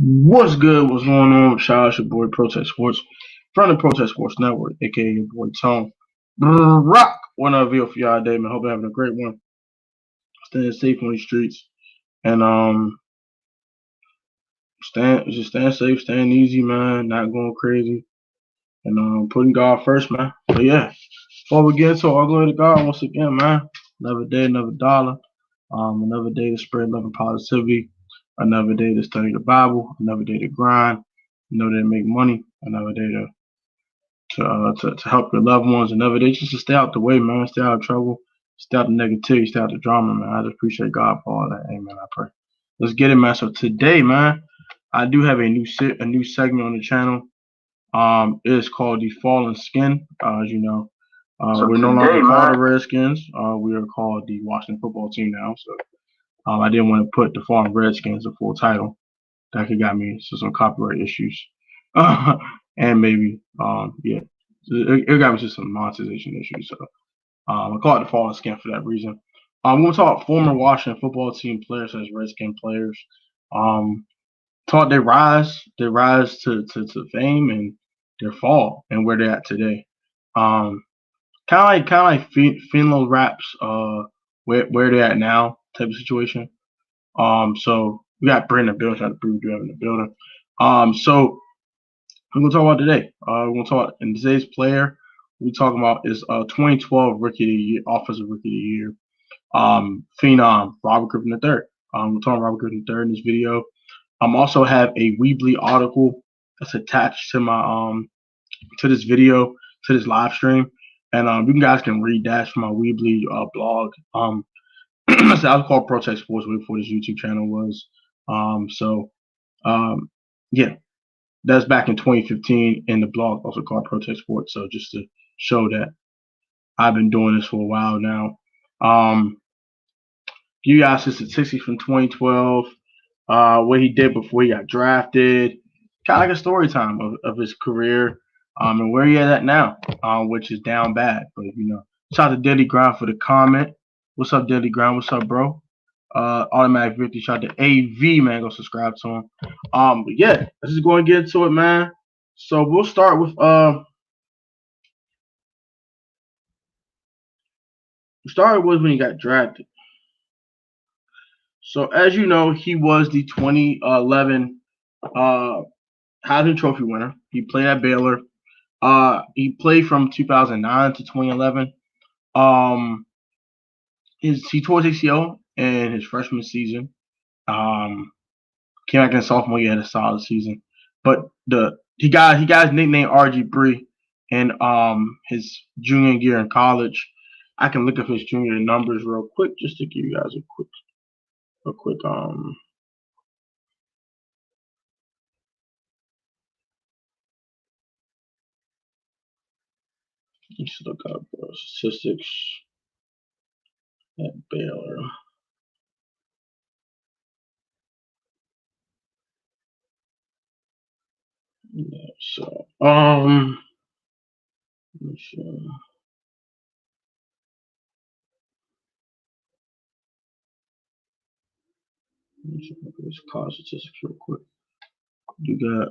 What's good? What's going on? Shout out your boy Protest Sports from the Protest Sports Network, aka your boy Tone. Rock one of you for y'all today, man. Hope you're having a great one. Staying safe on these streets and staying safe, staying easy, man. Not going crazy and putting God first, man. But yeah, before we get into it, all glory to God once again, man. Another day, another dollar. Another day to spread love and positivity. Another day to study the Bible. Another day to grind. Another day to make money. Another day to help your loved ones. Another day just to stay out the way, man. Stay out of trouble. Stay out the negativity. Stay out the drama, man. I just appreciate God for all that. Amen. I pray. Let's get it, man. So today, man, I do have a new segment on the channel. It is called the Fallen Skin. As you know, we're no longer called the Redskins. We are called the Washington Football Team now. So I didn't want to put the Fallen Redskins a full title. That could got me into some copyright issues. And maybe, yeah, it got me to some monetization issues. So I call it the Fallen Skin for that reason. I'm going to talk former Washington Football Team players as Redskin players. Talk their rise to fame and their fall and where they're at today. Kind of like Finlo Raps, where they're at now type of situation. So we got Brandon in the building. Shout out to Bree in the building. So I'm gonna talk about today. We're gonna talk in today's player. We're talking about is 2012 Rookie of the Year, Offensive Rookie of the Year. Phenom Robert Griffin III. We're talking Robert Griffin III in this video. Also have a Weebly article that's attached to my to this video, to this live stream, and you guys can read that from my Weebly blog. So I was called Protect Sports way before this YouTube channel was. Yeah, that's back in 2015, and the blog also called Protect Sports. So just to show that I've been doing this for a while now. You guys his statistics from 2012, what he did before he got drafted, kind of like a story time of his career, and where he at now, which is down bad. But shout out to Deadly Grind for the comment. What's up, Deadly Grind? What's up, bro? Automatic Victory. Shout out to AV, man. Go subscribe to him. But yeah, let's just go and get into it, man. So we'll start with when he got drafted. So as you know, he was the 2011 Heisman Trophy winner. He played at Baylor. He played from 2009 to 2011. He tore his ACL in his freshman season. Came back in sophomore year, had a solid season. But he got his nickname RG3 in his junior year in college. I can look up his junior numbers real quick just to give you guys a quick let's look up statistics at Baylor. Yeah, so let me see. Let me look at his college statistics real quick. You got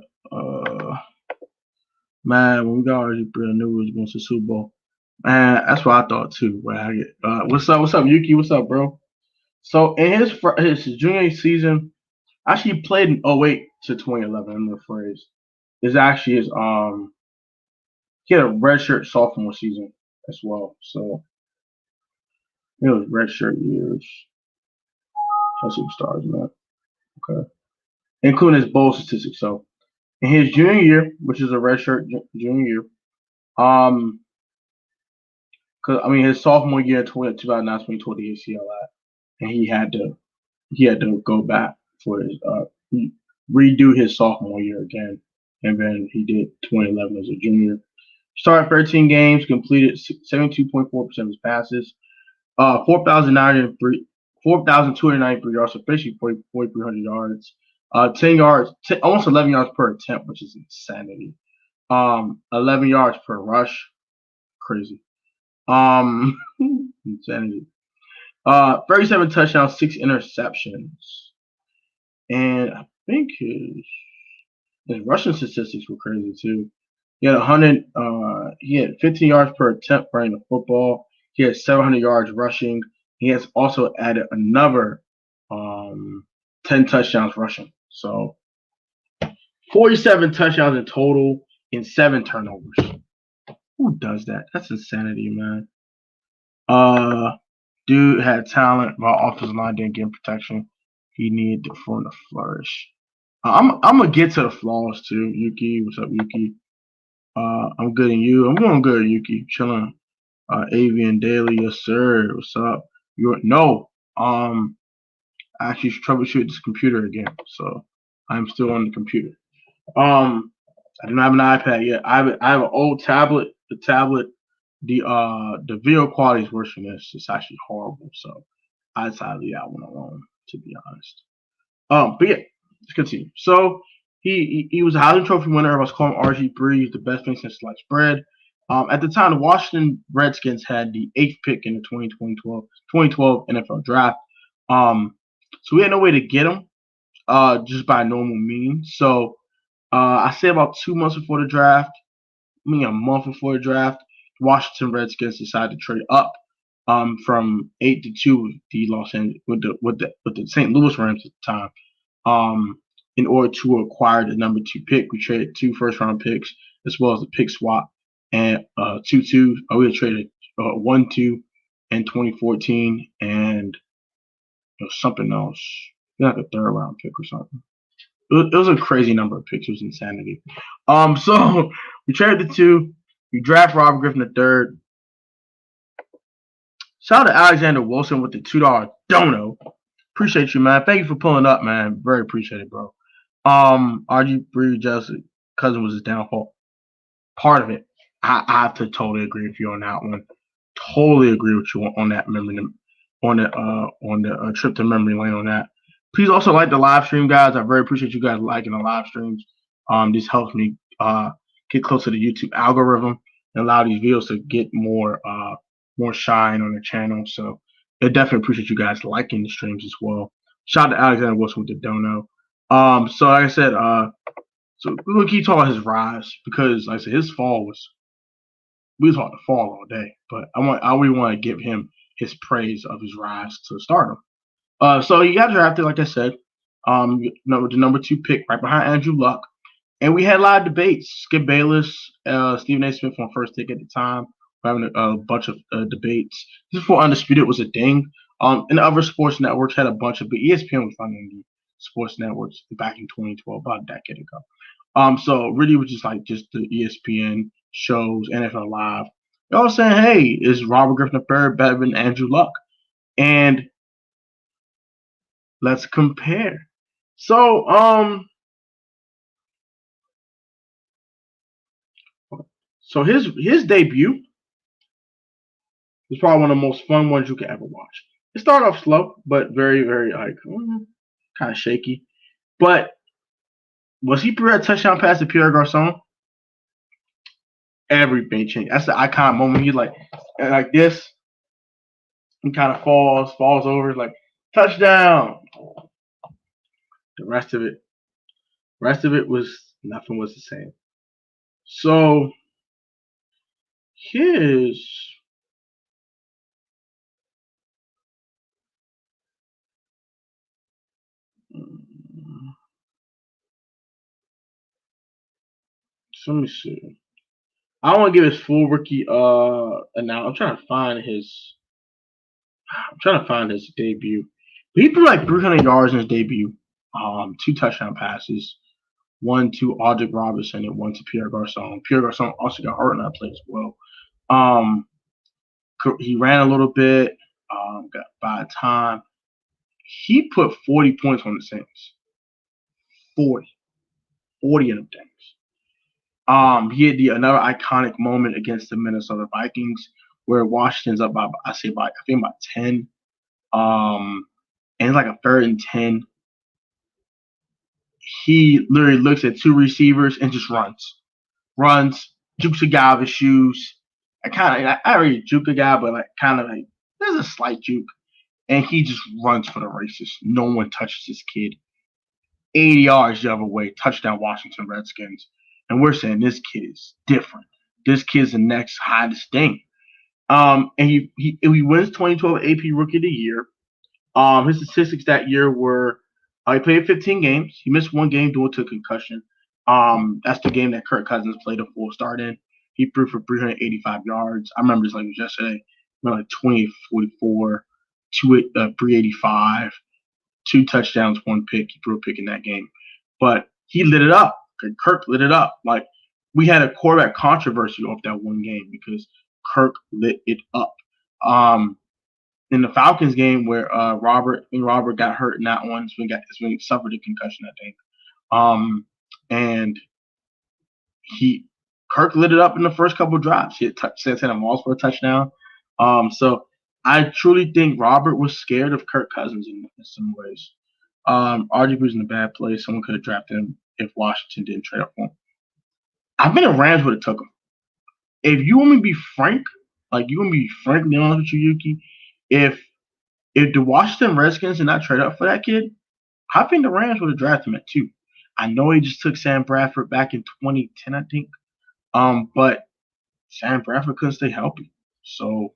man, when we got RG3, I knew we was going to the Super Bowl. Man, that's what I thought too. What's up, Yuki? What's up, bro? So in his junior season, actually played in 08 to 2011. I'm the phrase. Is actually his he had a redshirt sophomore season as well. So it was redshirt years. That's superstars, man. Okay, including his bowl statistics. So in his junior year, which is a redshirt junior year, because his sophomore year, 2009, when he tore the ACL at, and he had to go back for his redo his sophomore year again, and then he did 2011 as a junior. Started 13 games, completed 72.4% of his passes, 4,293 yards, so basically 4,300 yards, 10 yards, almost 11 yards per attempt, which is insanity. 11 yards per rush, crazy. Insanity. 37 touchdowns, 6 interceptions. And think his rushing statistics were crazy too. He had 100. He had 15 yards per attempt running the football. He had 700 yards rushing. He has also added another 10 touchdowns rushing. So 47 touchdowns in total and 7 turnovers. Who does that? That's insanity, man. Dude had talent, but offensive line didn't get him protection. He needed for him to flourish. I'm gonna get to the flaws too. Yuki, what's up, Yuki? I'm good and you. I'm going good, Yuki. Chilling. Avian Daily, yes sir. What's up? No. I actually troubleshoot this computer again, so I'm still on the computer. I don't have an iPad yet. I have an old tablet. The tablet, the video quality is worse than this. It's actually horrible. So I decided to leave that one alone, to be honest. But yeah, let's continue. So he was a Heisman Trophy winner. I was calling RG3. He's the best thing since sliced bread. At the time, the Washington Redskins had the 8th pick in the 2012 NFL draft. So we had no way to get him just by normal means. So I say about 2 months before the draft, a month before the draft, Washington Redskins decided to trade up from 8 to 2 with the Los Angeles with the St. Louis Rams at the time. In order to acquire the number 2 pick, we traded 2 first-round picks as well as a pick swap and 2-2. We had traded 1-2 in 2014 and something else, like a 3rd-round pick or something. It was a crazy number of picks. It was insanity. So we traded the 2. We draft Robert Griffin III. Shout out to Alexander Wilson with the $2 dono. Appreciate you, man. Thank you for pulling up, man. Very appreciate it, bro. RG3 Jesse cousin was his downfall. Part of it. I have to totally agree with you on that one. Totally agree with you on that memory, on the trip to memory lane on that. Please also like the live stream, guys. I very appreciate you guys liking the live streams. This helps me get closer to the YouTube algorithm and allow these videos to get more shine on the channel. So I definitely appreciate you guys liking the streams as well. Shout out to Alexander Wilson with the dono. So like I said, so we're gonna keep talking about his rise because like I said, his fall was we was on the fall all day. But I really want to give him his praise of his rise to stardom. So he got drafted, like I said, the number 2 pick right behind Andrew Luck. And we had a lot of debates. Skip Bayless, Stephen A. Smith on first take at the time. We're having a bunch of debates. This before Undisputed was a thing. And other sports networks had a bunch of, but ESPN was running the sports networks back in 2012, about a decade ago. So really it was just the ESPN shows, NFL Live. They're all saying, hey, is Robert Griffin III better than Andrew Luck? And let's compare. So, his debut was probably one of the most fun ones you could ever watch. It started off slow, but very, very kind of shaky. But was he threw a touchdown pass to Pierre Garcon? Everything changed. That's the iconic moment. He's like this. He kind of falls over, like touchdown. The rest of it was nothing was the same. So his let me see. I don't want to give his full rookie and now I'm trying to find his debut. But he threw like 300 yards in his debut. 2 touchdown passes, 1 to Aldrick Robinson and 1 to Pierre Garcon. Pierre Garcon also got hurt in that play as well. He ran a little bit. Got by time. He put 40 points on the Saints. 40 of them things. He had another iconic moment against the Minnesota Vikings where Washington's up by I think about 10. And it's like a 3rd and 10. He literally looks at 2 receivers and just runs, jukes a guy with his shoes. I already juke a guy, but there's a slight juke, and he just runs for the races. No one touches this kid. 80 yards the other way, touchdown Washington Redskins. And we're saying this kid is different. This kid's the next hottest thing. And he wins 2012 AP Rookie of the Year. His statistics that year were he played 15 games. He missed one game due to a concussion. That's the game that Kirk Cousins played a full start in. He threw for 385 yards. I remember this like it was yesterday. Like 28-44, 385, 2 touchdowns, 1 pick. He threw a pick in that game. But he lit it up. Kirk lit it up. Like, we had a quarterback controversy off that one game because Kirk lit it up. In the Falcons game where Robert got hurt in that one, so he suffered a concussion, I think. And Kirk lit it up in the first couple of drives. He had Santana Moss for a touchdown. So I truly think Robert was scared of Kirk Cousins in some ways. RG3 was in a bad place. Someone could have drafted him if Washington didn't trade up for him. I think the Rams would have took him. If you want me to be frank, frankly honest with you, Yuki, if the Washington Redskins did not trade up for that kid, I think the Rams would have drafted him at 2. I know he just took Sam Bradford back in 2010, I think. But Sam Bradford couldn't stay healthy. So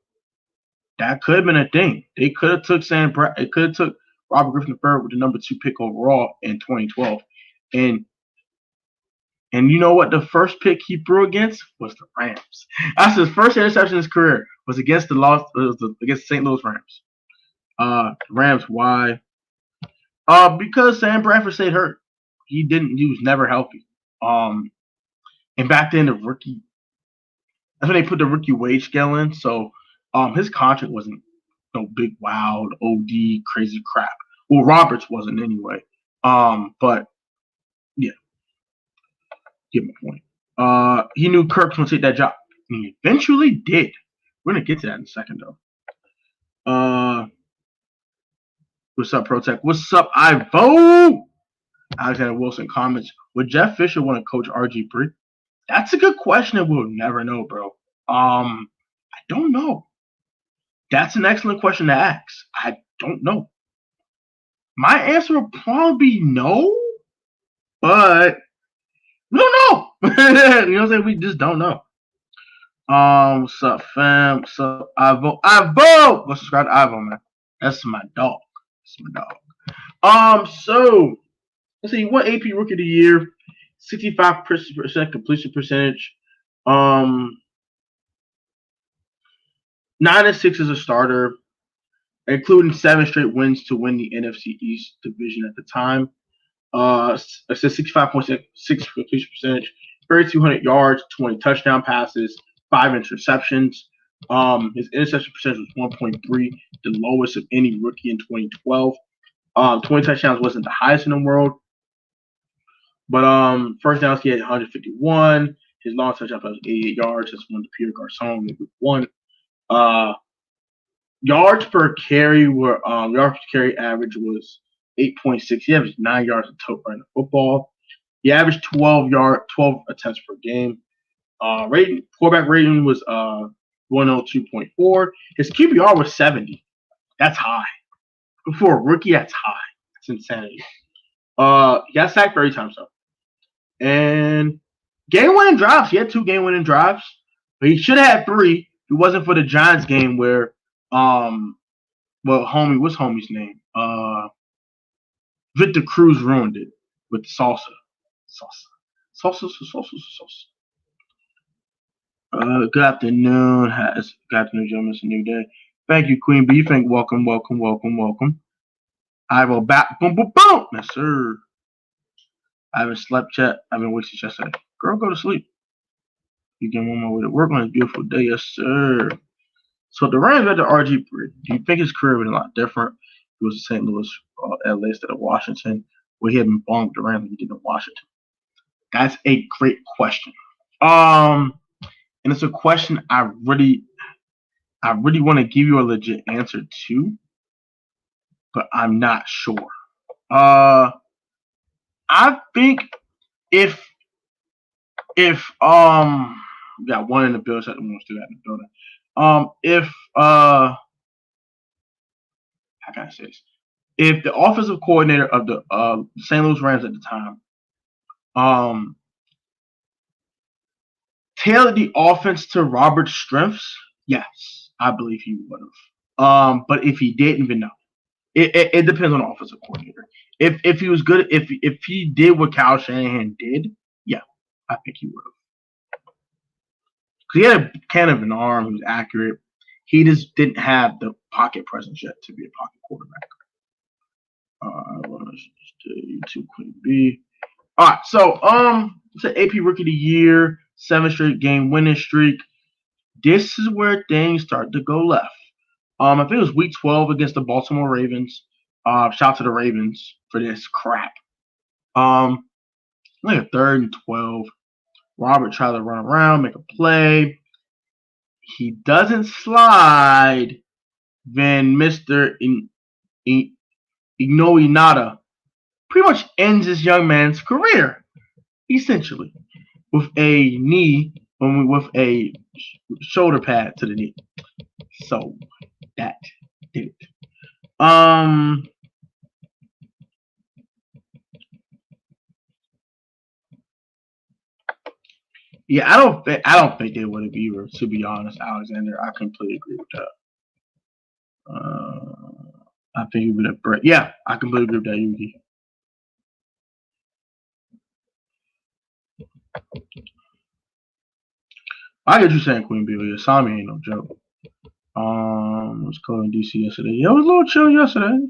that could have been a thing. They could have took Robert Griffin III with the number 2 pick overall in 2012. And you know what? The first pick he threw against was the Rams. That's his first interception in his career. Was against against St. Louis Rams. Rams, why? Because Sam Bradford stayed hurt. He was never healthy. And back then that's when they put the rookie wage scale in. So his contract wasn't no big wild OD crazy crap. Well, Roberts wasn't anyway. But yeah. Get my point. He knew Kirk was going to take that job. And he eventually did. We're going to get to that in a second, though. What's up, Protect? What's up, Ivo? Alexander Wilson comments, would Jeff Fisher want to coach RG3? That's a good question that we'll never know, bro. I don't know. That's an excellent question to ask. I don't know. My answer would probably be no, but we don't know. You know what I'm saying? We just don't know. What's up, fam? What's up, Ivo? Ivo! Go subscribe to Ivo, man. That's my dog. So let's see. What AP Rookie of the Year? 65% completion percentage. 9-6 as a starter, including 7 straight wins to win the NFC East division at the time. I said 65.6 completion percentage, 3,200 yards, 20 touchdown passes, 5 interceptions. His interception percentage was 1.3, the lowest of any rookie in 2012. 20 touchdowns wasn't the highest in the world, but first downs he had 151. His long touchdown was 88 yards. That's one to Pierre Garcon in week 1. Yards per carry average was 8.6. He averaged 9 yards a total running the football. He averaged 12 attempts per game. Quarterback rating was 102.4. His QBR was 70. That's high. For a rookie, that's high. That's insanity. He got sacked 30 times though. And game-winning drives. He had 2 game-winning drives, but he should have had 3 if it wasn't for the Giants game where what's homie's name? Victor Cruz ruined it with salsa. Good afternoon. Good afternoon, gentlemen. It's a new day. Thank you, Queen B. Welcome. I will back. Boom. Yes, sir. I haven't slept yet. I've been wasted yesterday. Girl, go to sleep. You get on my way to work on a beautiful day. Yes, sir. So the Rams got the RG3. Do you think his career would be a lot different? He was in St. Louis, LA instead of Washington, where he had been bombed around and he did in Washington. That's a great question. And it's a question I really want to give you a legit answer to, but I'm not sure. I think if we got one in the building, so one still got in the building. How can I say this? if the offensive coordinator of the St. Louis Rams at the time tailored the offense to Robert's strengths, yes, I believe he would have. But if he didn't, then no. It depends on the offensive coordinator. If he was good, if he did what Kyle Shanahan did, yeah, I think he would have. Because he had a kind of an arm, he was accurate. He just didn't have the pocket presence yet to be a pocket quarterback. YouTube Queen B. All right, so it's an AP Rookie of the Year, 7 straight game winning streak. This is where things start to go left. I think it was week 12 against the Baltimore Ravens. Shout out to the Ravens for this crap. Like a 3rd and 12. Robert tried to run around, make a play. He doesn't slide. Then Mr. Inada pretty much ends this young man's career, essentially, with a knee, with a shoulder pad to the knee. So that did it. Yeah, I don't think they would have either, to be honest, Alexander. I completely agree with that. I think he would have break. Yeah, I completely agree with that, Yuki. I get you saying Queen Bee. Yeah, Sami ain't no joke. It was cold in DC yesterday. Yeah, it was a little chill yesterday.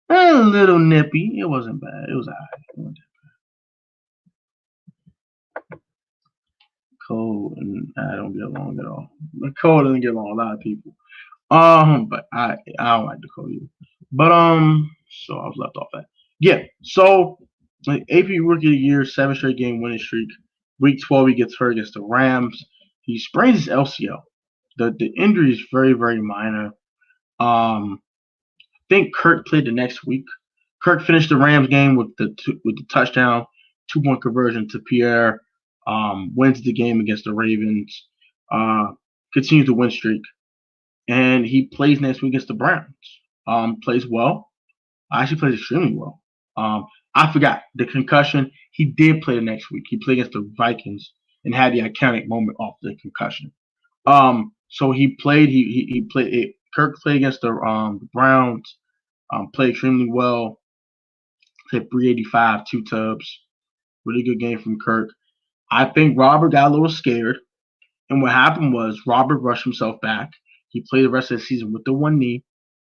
A little nippy. It wasn't bad. It was alright. Cold and I don't get along at all. But cold doesn't get along with a lot of people. But I don't like the cold either. But so I was left off that. Yeah, so like AP Rookie of the Year, 7 straight game winning streak. Week 12 he gets hurt against the Rams. He sprains his LCL. The injury is very, very minor. I think Kirk played the next week. Kirk finished the Rams game with the touchdown, 2-point conversion to Pierre. Wins the game against the Ravens. Continues the win streak, and he plays next week against the Browns. Plays well. Actually plays extremely well. I forgot the concussion. He did play the next week. He played against the Vikings and had the iconic moment off the concussion. So he played. He played. Kirk played against the Browns. Played extremely well. Hit 385, 2 tubs. Really good game from Kirk. I think Robert got a little scared, and what happened was Robert rushed himself back. He played the rest of the season with the one knee.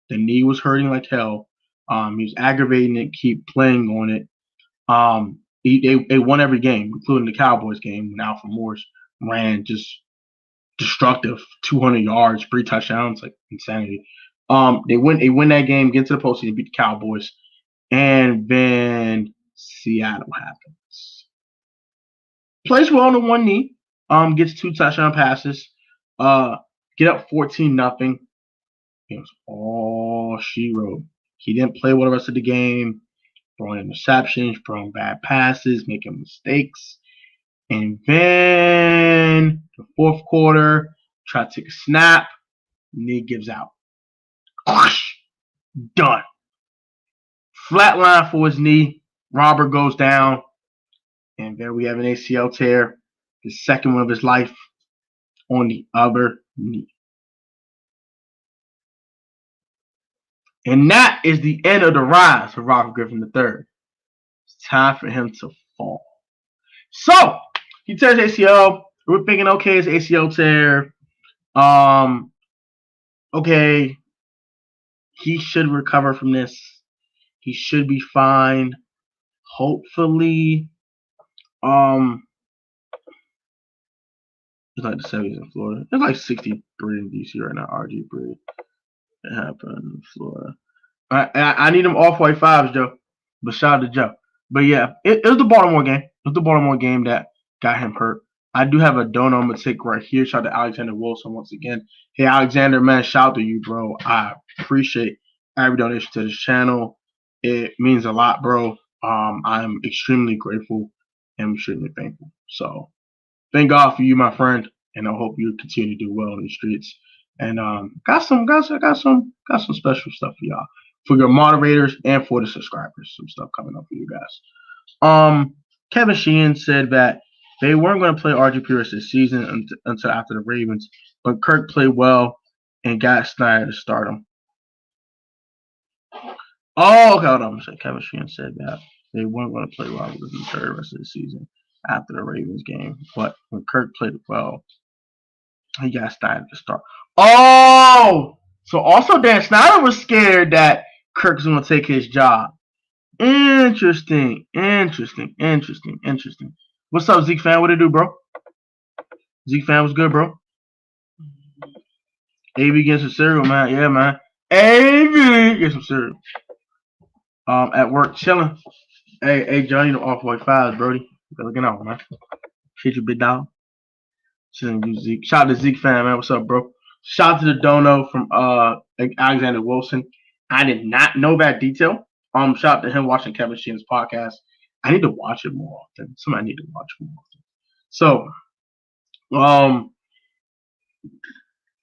The knee was hurting like hell. He was aggravating it, keep playing on it. They won every game, including the Cowboys game when Alfred Morris ran just destructive, 200 yards, 3 touchdowns, like insanity. They win that game, get to the postseason, beat the Cowboys, and then Seattle happens. Plays well on the one knee. Gets 2 touchdown passes. Get up 14-0. It was all she wrote. He didn't play well the rest of the game. Throwing interceptions, throwing bad passes, making mistakes. And then the 4th quarter, try to take a snap. Knee gives out. Done. Flat line for his knee. Robert goes down. And there we have an ACL tear. The second one of his life on the other knee. And that is the end of the rise for Robert Griffin III. It's time for him to fall. So, he tears ACL. We're thinking, okay, it's ACL tear. Okay, he should recover from this. He should be fine. Hopefully. It's like the 70s in Florida. It's like 63 in DC right now, RG3. It happened in Florida. I need them off-white 5s, Joe. But shout out to Joe. But yeah, it was the Baltimore game. It was the Baltimore game that got him hurt. I do have a donut I'm going to take right here. Shout out to Alexander Wilson once again. Hey, Alexander, man, shout out to you, bro. I appreciate every donation to this channel. It means a lot, bro. I'm extremely grateful and extremely thankful. So, thank God for you, my friend, and I hope you continue to do well in the streets. And got some special stuff for y'all. for your moderators and for the subscribers. Some stuff coming up for you guys. Kevin Sheehan said that they weren't going to play RG3 this season until after the Ravens, but Kirk played well and got Snyder to start him. Oh, okay, hold on. Kevin Sheehan said that they weren't going to play Robert Griffin the rest of the season after the Ravens game, but when Kirk played well, he got Snyder to start. Oh, so also Dan Snyder was scared that Kirk was going to take his job. Interesting. What's up, Zeke fan? What it do, bro? Zeke fan was good, bro. AB gets some cereal, man. Yeah, man. AB get some cereal. At work chilling. Hey, Johnny, the off-white fives, Brody. Looking out, man. Shit, you big dog. Chilling, you Zeke. Shout out to Zeke fan, man. What's up, bro? Shout out to the dono from Alexander Wilson. I did not know that detail. Shout out to him watching Kevin Sheehan's podcast. I need to watch it more often. Somebody need to watch it more often. So,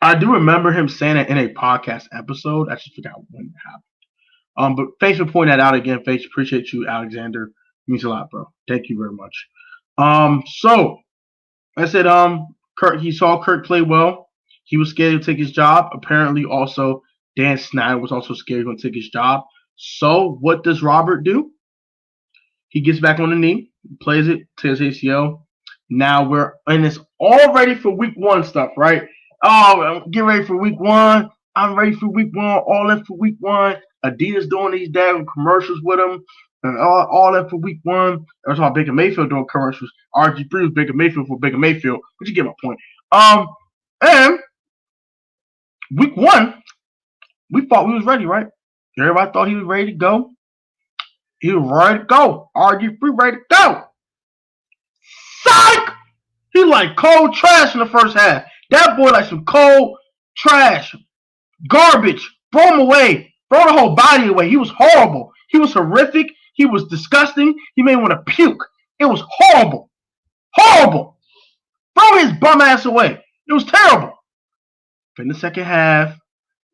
I do remember him saying it in a podcast episode. I just forgot when it happened. But thanks for pointing that out again. Thanks, appreciate you, Alexander. Means a lot, bro. Thank you very much. So I said, he saw Kirk play well. He was scared to take his job. Apparently, also Dan Snyder was also scared he was going to take his job. So what does Robert do? He gets back on the knee, plays it to his ACL. Now we're in this all ready for week one stuff, right? Oh, get ready for week one. I'm ready for week one. All in for week one. Adidas doing these damn commercials with them. And all in for week one. That's why Baker Mayfield doing commercials. RG3 was Baker Mayfield for Baker Mayfield. But you get my point. And week one, we thought we was ready, right? Everybody thought he was ready to go. He was ready to go. RG3 ready to go. Psych! He like cold trash in the first half. That boy like some cold trash. Garbage. Throw him away. Throw the whole body away. He was horrible. He was horrific. He was disgusting. He made me want to puke. It was horrible. Horrible. Throw his bum ass away. It was terrible. In the second half,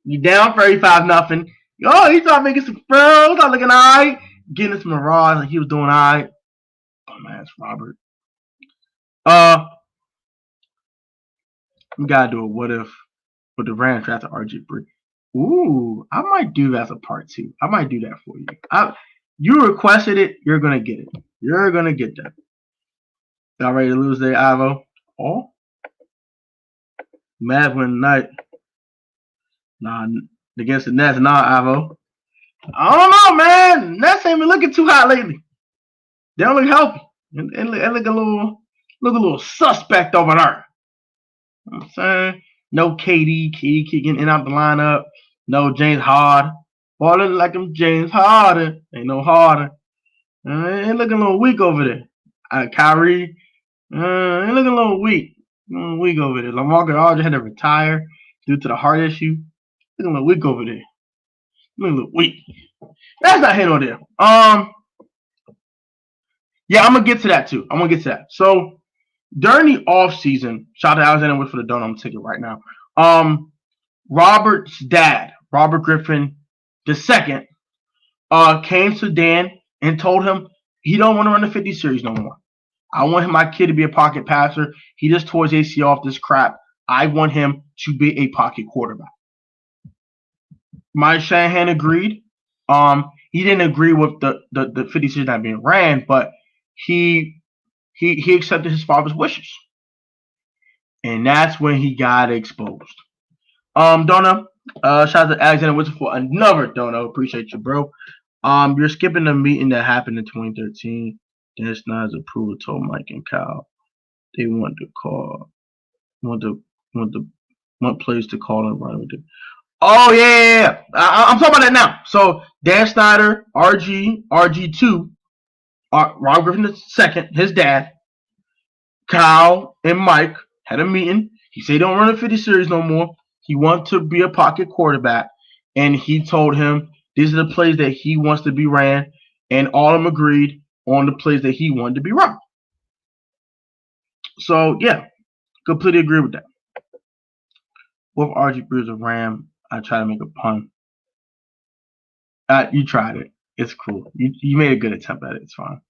you down 35-0. Oh, he started making some throws. Started looking all right. Getting this mirage like he was doing all right. Bum ass Robert. We gotta do a what if with the Rams drafted RG3. Ooh, I might do that as a part 2. I might do that for you. You requested it, you're gonna get it. You're gonna get that. Y'all ready to lose there, Ivo? Oh, Mavs win tonight. Nah, against the Nets, Ivo. I don't know, man. Nets ain't been looking too hot lately. They don't look healthy. And look a little suspect over there. You know what I'm saying? No KD kicking in out the lineup. No James Harden. Boy, looking like him James Harden. Ain't no Harden. Ain't looking a little weak over there. Kyrie. Ain't looking a little weak. Weak over there. LaMarcus Aldridge had to retire due to the heart issue. Looking a little weak over there. Looking a little weak. That's not hitting on there. Yeah, I'm gonna get to that too. So during the off season, shout out to Alexander Wood for the donut. I'm gonna take it right now. Robert's dad, Robert Griffin II, came to Dan and told him he don't want to run the 50 series no more. I want my kid to be a pocket passer. He just tore his ACL off this crap. I want him to be a pocket quarterback. Mike Shanahan agreed. He didn't agree with the 50 series not being ran, but he accepted his father's wishes. And that's when he got exposed. Dono, shout out to Alexander Wilson for another dono. Appreciate you, bro. You're skipping the meeting that happened in 2013. Dan Snyder's approval told Mike and Kyle they want plays to call and run with it. Oh yeah. I'm talking about that now. So Dan Snyder, RG2, Rob Griffin II, his dad, Kyle and Mike had a meeting. He said he don't run a 50 series no more. He wants to be a pocket quarterback. And he told him these are the plays that he wants to be ran. And all of them agreed on the plays that he wanted to be run. So, yeah, completely agree with that. With RG3 as a Ram, I try to make a pun. You tried it. It's cool. You made a good attempt at it. It's fine.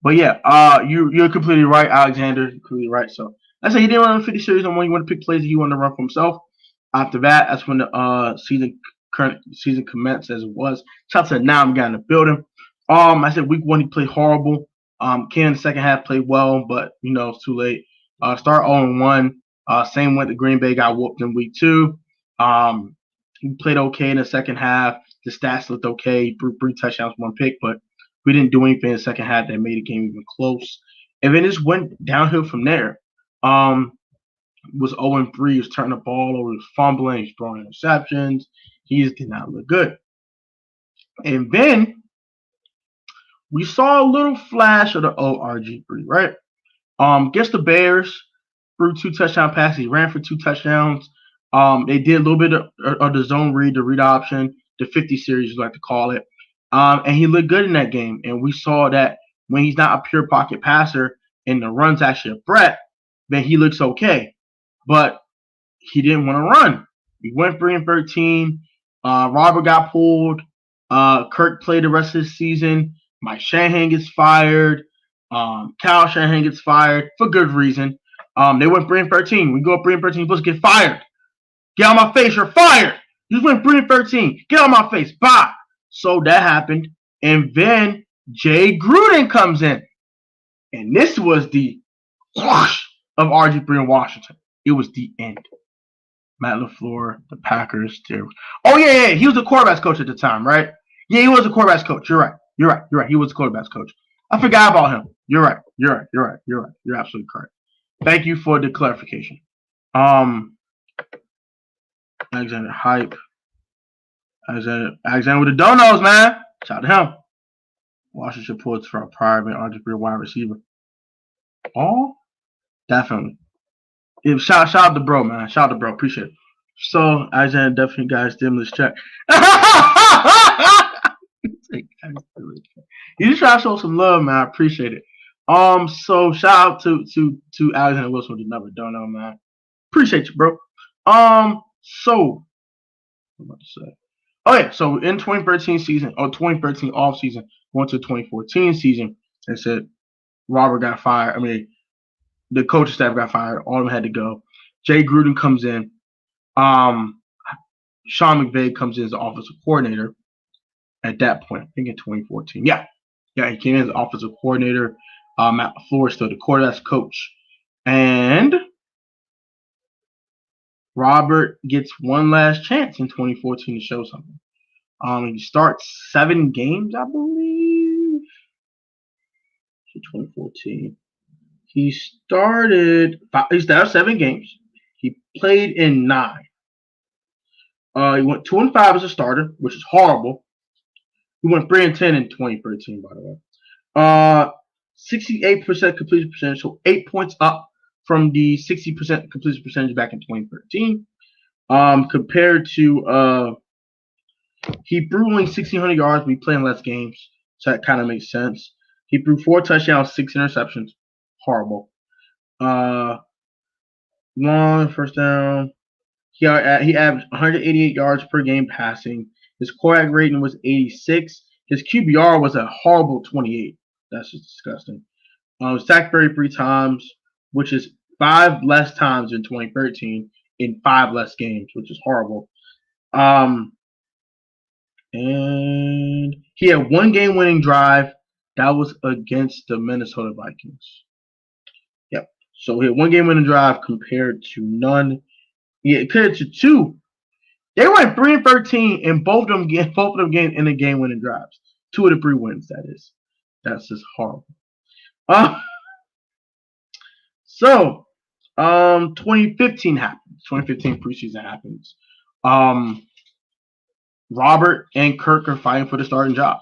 But yeah, you're completely right, Alexander. You're completely right. So I say he didn't run the 50 series on when he wanted to pick plays that he wanted to run for himself. After that, that's when the current season commenced as it was. Shout out to now I'm getting the building. I said week 1 he played horrible. Came in the second half played well, but it's too late. Start 0-1. Same went to Green Bay, got whooped in week 2. He played okay in the second half. The stats looked okay. He threw 3 touchdowns, 1 pick, but we didn't do anything in the second half that made the game even close. And then it just went downhill from there. Was 0-3. He was turning the ball over, he was fumbling, he was throwing interceptions. He just did not look good. And then we saw a little flash of the old RG3, right? Against the Bears, threw 2 touchdown passes. He ran for 2 touchdowns. They did a little bit of the zone read, the read option, the 50 series, you like to call it. And he looked good in that game. And we saw that when he's not a pure pocket passer and the run's actually a threat, then he looks okay. But he didn't want to run. He went 3-13. Robert got pulled. Kirk played the rest of the season. Mike Shanahan gets fired. Kyle Shanahan gets fired for good reason. They went 3-13. We go up 3-13. You're supposed to get fired. Get out of my face. You're fired. You just went 3-13. Get out of my face. Bye. So that happened. And then Jay Gruden comes in. And this was the whoosh of RG3 in Washington. It was the end. Matt LaFleur, the Packers. Oh, yeah. He was the quarterbacks coach at the time, right? Yeah, he was the quarterbacks coach. You're right. He was the quarterbacks coach. I forgot about him. You're right. You're absolutely correct. Thank you for the clarification. Alexander Hype. Alexander with the donuts, man. Shout out to him. Washington pulled for a private RG3 wide receiver. Oh, definitely. Shout out to bro, man. Shout out to bro. Appreciate it. So, Alexander definitely got his stimulus check. You just try to show some love, man. I appreciate it. So shout out to Alexander Wilson with another donut, man. Appreciate you, bro. So what am I about to say? Oh yeah, so in 2013 season or 2013 off season, went to 2014 season, and said Robert got fired. I mean, the coaching staff got fired. All of them had to go. Jay Gruden comes in. Sean McVay comes in as the offensive coordinator. At that point, I think in 2014. Yeah, he came in as the offensive coordinator. Matt LaFleur still the quarterback's coach. And Robert gets one last chance in 2014 to show something. He starts 7 games, I believe. 2014. He started 7 games. He played in 9. He went 2-5 as a starter, which is horrible. He went 3-10 in 2013, by the way. 68% completion percentage, so 8 points up from the 60% completion percentage back in 2013. Compared to he threw only 1,600 yards, but he played in less games, so that kind of makes sense. He threw 4 touchdowns, 6 interceptions. Horrible. 1 first down. He averaged 188 yards per game passing. His quarterback rating was 86. His QBR was a horrible 28. That's just disgusting. Was sacked 33 times, which is 5 less times in 2013 in 5 less games, which is horrible. And he had 1 game-winning drive. That was against the Minnesota Vikings. Yep. So he had 1 game-winning drive compared to none. Yeah, compared to 2. They went 3-13 and both of them games in the game-winning drives. 2 of the 3 wins. That is. That's just horrible. So 2015 happens. 2015 preseason happens. Robert and Kirk are fighting for the starting job.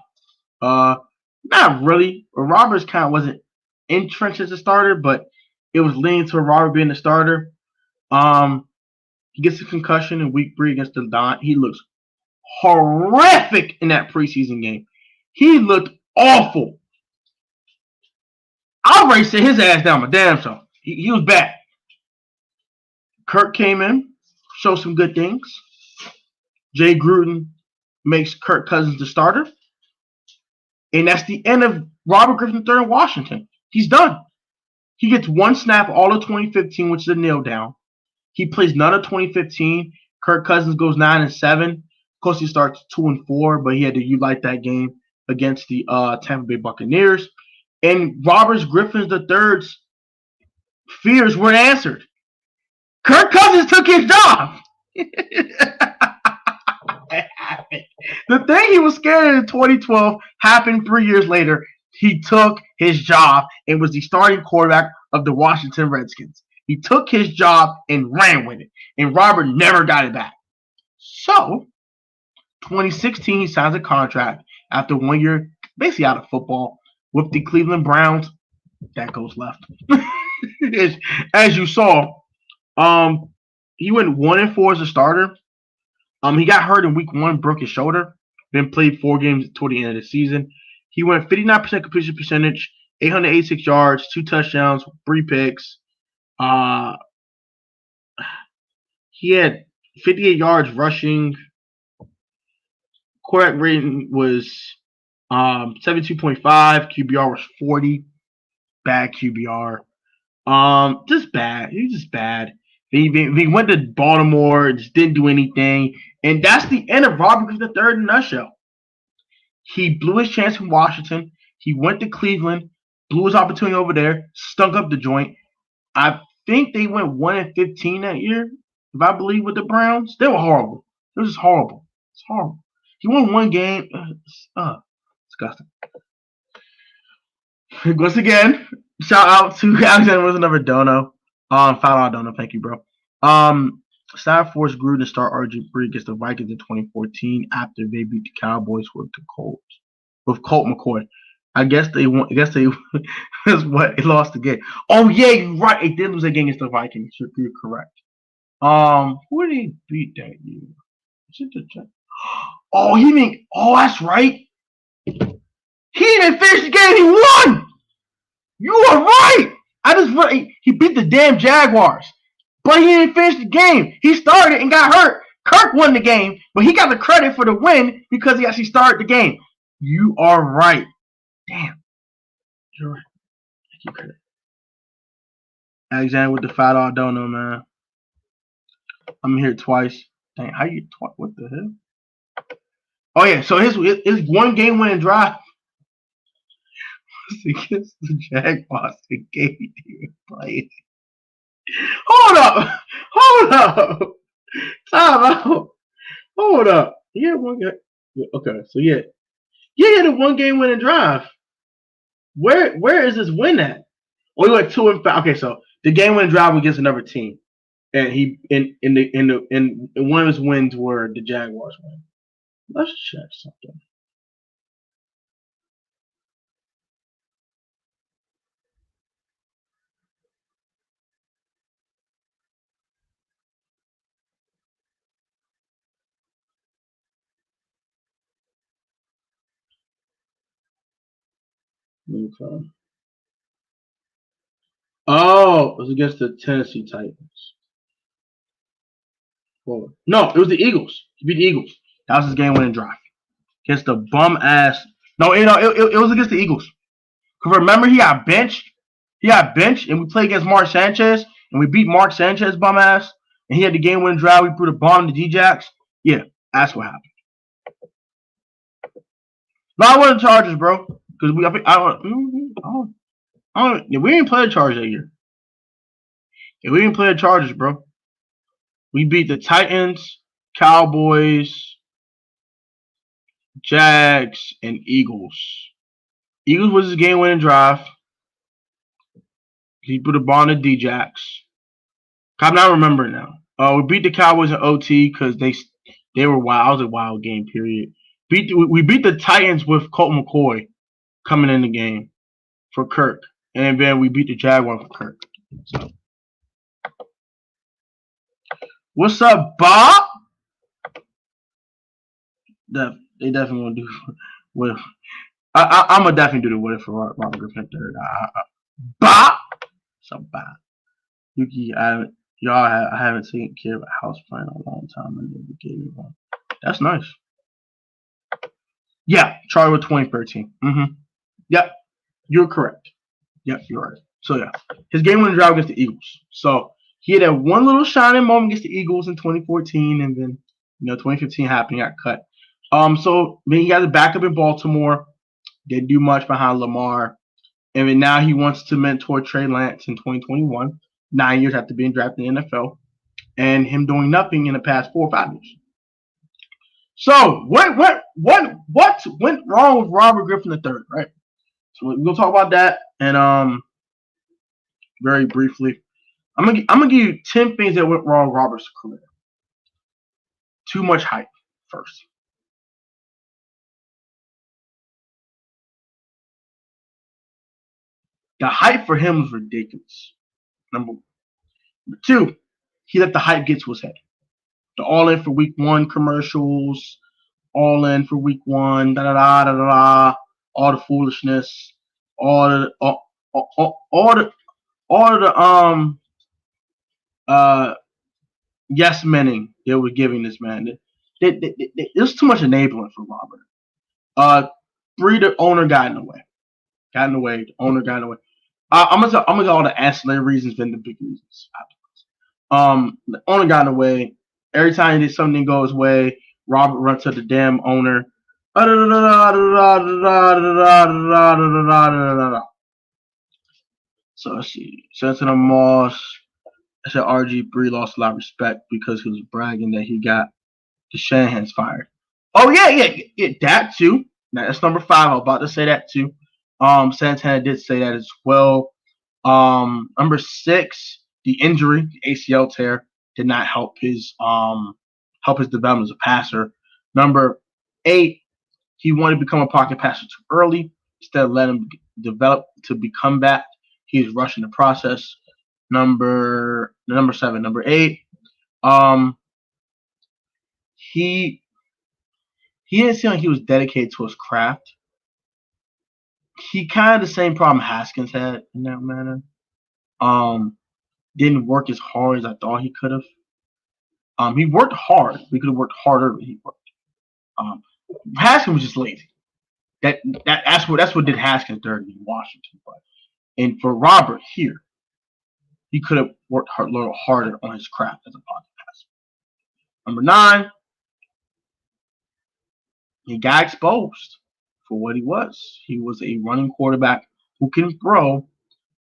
Not really. Robert's kind of wasn't entrenched as a starter, but it was leaning to Robert being the starter. He gets a concussion in week 3 against the Don. He looks horrific in that preseason game. He looked awful. I already set his ass down my damn self. He was bad. Kirk came in, showed some good things. Jay Gruden makes Kirk Cousins the starter. And that's the end of Robert Griffin III in Washington. He's done. He gets one snap all of 2015, which is a nail down. He plays none of 2015. Kirk Cousins goes 9-7. Of course, he starts 2-4, but he had to utilize that game against the Tampa Bay Buccaneers. And Robert Griffin III's fears weren't answered. Kirk Cousins took his job. The thing he was scared in 2012 happened 3 years later. He took his job and was the starting quarterback of the Washington Redskins. He took his job and ran with it, and Robert never got it back. So, 2016, he signs a contract after 1 year, basically out of football, with the Cleveland Browns. That goes left. As you saw, he went 1-4 as a starter. He got hurt in week 1, broke his shoulder, then played 4 games toward the end of the season. He went 59% completion percentage, 886 yards, 2 touchdowns, 3 picks. He had 58 yards rushing. Quarterback rating was 72.5. QBR was 40. Bad QBR. Just bad. He was just bad. He went to Baltimore, just didn't do anything. And that's the end of Robert Griffin III in a nutshell. He blew his chance in Washington. He went to Cleveland, blew his opportunity over there, stunk up the joint. I think they went 1-15 that year, if I believe, with the Browns. They were horrible. It was just horrible. It's horrible. He won 1 game. Disgusting. Once again, shout out to Alexander with another dono. $5 dono. Thank you, bro. Staff forced Gruden to start RG3 against the Vikings in 2014 after they beat the Cowboys with Colt McCoy. I guess they that's what they lost the game. Oh yeah, you're right. They did lose a game against the Vikings. You're correct. Who did he beat that year? Oh, that's right. He didn't finish the game. He won. You are right. He beat the damn Jaguars, but he didn't finish the game. He started and got hurt. Kirk won the game, but he got the credit for the win because he actually started the game. You are right. Damn. You're right. Thank you, credit. Alexander with the $5 dono, man. I'm here twice. Dang, how you twice? What the hell? Oh yeah, so his 1 game winning drive was against the Jaguars. The game he played. Hold up. Time out. Hold up. He had 1 game. Okay, so yeah, he had a 1 game winning drive. Where is this win at? Oh, he went 2-5. Okay, so the game winning drive was against another team, and he in one of his wins were the Jaguars win. Let's check something. Okay. Oh, it was against the Tennessee Titans. Well, no, it was the Eagles. He beat the Eagles. That was his game-winning drive against the bum ass. No, it was against the Eagles. Cause remember he got benched. And we played against Mark Sanchez, and we beat Mark Sanchez bum ass. And he had the game-winning drive. We put a bomb to D-Jacks. Yeah, that's what happened. No, I wasn't Chargers, bro. Because we didn't play the Chargers that year. Yeah, we didn't play the Chargers, bro. We beat the Titans, Cowboys, Jags, and Eagles. Eagles was his game-winning drive. He put a ball to D-Jacks. I'm not remembering now. We beat the Cowboys in OT because they were wild. It was a wild game, period. We beat the Titans with Colt McCoy coming in the game for Kirk. And then we beat the Jaguars for Kirk. So. What's up, Bob? They definitely want to do with. I'm gonna definitely do the what if for Robert Griffin III. Bob. So Bob. Yuki, I haven't seen kid of a house plan in a long time. I never gave you one. That's nice. Yeah, Charlie with 2013. Yep, you're correct. Yep, you're right. So yeah, his game-winning drive against the Eagles. So he had that one little shining moment against the Eagles in 2014, and then 2015 happened, he got cut. So then he got a backup in Baltimore. Didn't do much behind Lamar, and then now he wants to mentor Trey Lance in 2021, 9 years after being drafted in the NFL, and him doing nothing in the past 4 or 5 years. So what went wrong with Robert Griffin III, right? So we're gonna talk about that, and very briefly, I'm gonna give you 10 things that went wrong with Robert's career. Too much hype first. The hype for him was ridiculous. Number two, he let the hype get to his head. The all in for week one commercials, all in for week one, da da da da da, all the foolishness, all the all the uh yes mening they were giving this man. There's too much enabling for Robert. Three, the owner got in the way. Got in the way. The owner got in the way. I'm gonna all the ancillary reasons than the big reasons. The owner got in the way. Every time he did something go his way, Robert runs to the damn owner. So let's see. Sensitive Moss. I said RG3 lost a lot of respect because he was bragging that he got the Shanahan's fired. Oh yeah, that too. Now, that's number 5. I was about to say that too. Santana did say that as well. Number 6, the injury, the ACL tear, did not help his development as a passer. Number 8, he wanted to become a pocket passer too early. Instead of letting him develop to become that, he was rushing the process. Number 7, number 8. He didn't seem like he was dedicated to his craft. He kind of the same problem Haskins had in that manner. Didn't work as hard as I thought he could have. He worked hard. We could have worked harder, but he worked. Haskins was just lazy. That's what did Haskins dirty in Washington. But and for Robert here, he could have worked a little harder on his craft as a pocket passer. Number 9, he got exposed for what he was. He was a running quarterback who can throw,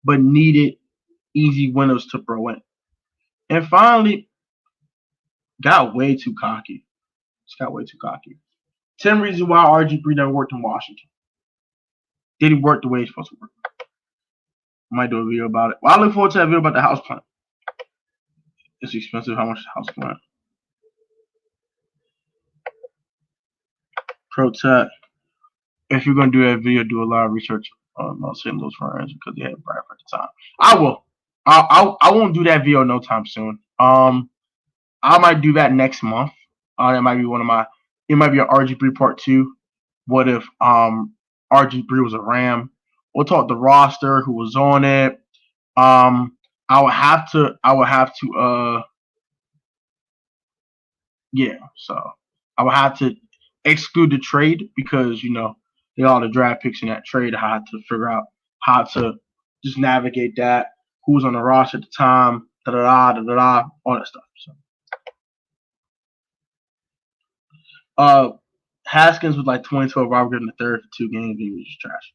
but needed easy windows to throw in. And finally, got way too cocky. Just got way too cocky. 10 reasons why RG3 never worked in Washington. Didn't work the way he's supposed to work. I might do a video about it. Well, I look forward to that video about the house plant. It's expensive. How much the house plant? Pro tech. If you're gonna do that video, do a lot of research on St. Louis Rams because they had Bradford at the time. I will. I won't do that video no time soon. I might do that next month. That might be it might be an RG3 part 2. What if RG3 was a Ram? We'll talk the roster, who was on it. I would have to so I would have to exclude the trade because they all the draft picks in that trade. I had to figure out how to just navigate that. Who was on the roster at the time, all that stuff. So Haskins was like 2012 Robert Griffin III for 2 games. He was just trash.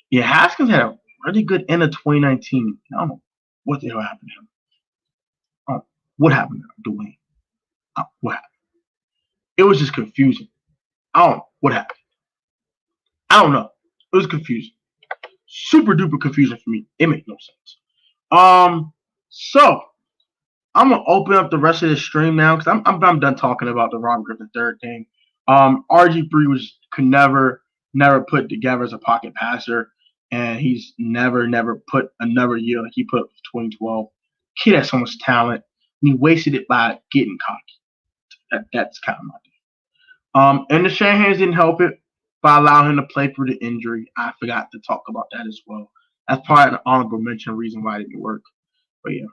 Yeah, Haskins had a really good end of 2019. I don't know what the hell happened to him. What happened to Dwayne? What happened? It was just confusing. I don't know what happened. I don't know. It was confusing. Super duper confusing for me. It made no sense. So I'm gonna open up the rest of the stream now because I'm done talking about the Robert Griffin III thing. RG3 could never put together as a pocket passer, and he's never put another year like he put up 2012. Kid has so much talent, and he wasted it by getting cocky. That's kind of my thing. And the Shanahan's didn't help it by allowing him to play through the injury. I forgot to talk about that as well. That's probably an honorable mention reason why it didn't work. But yeah.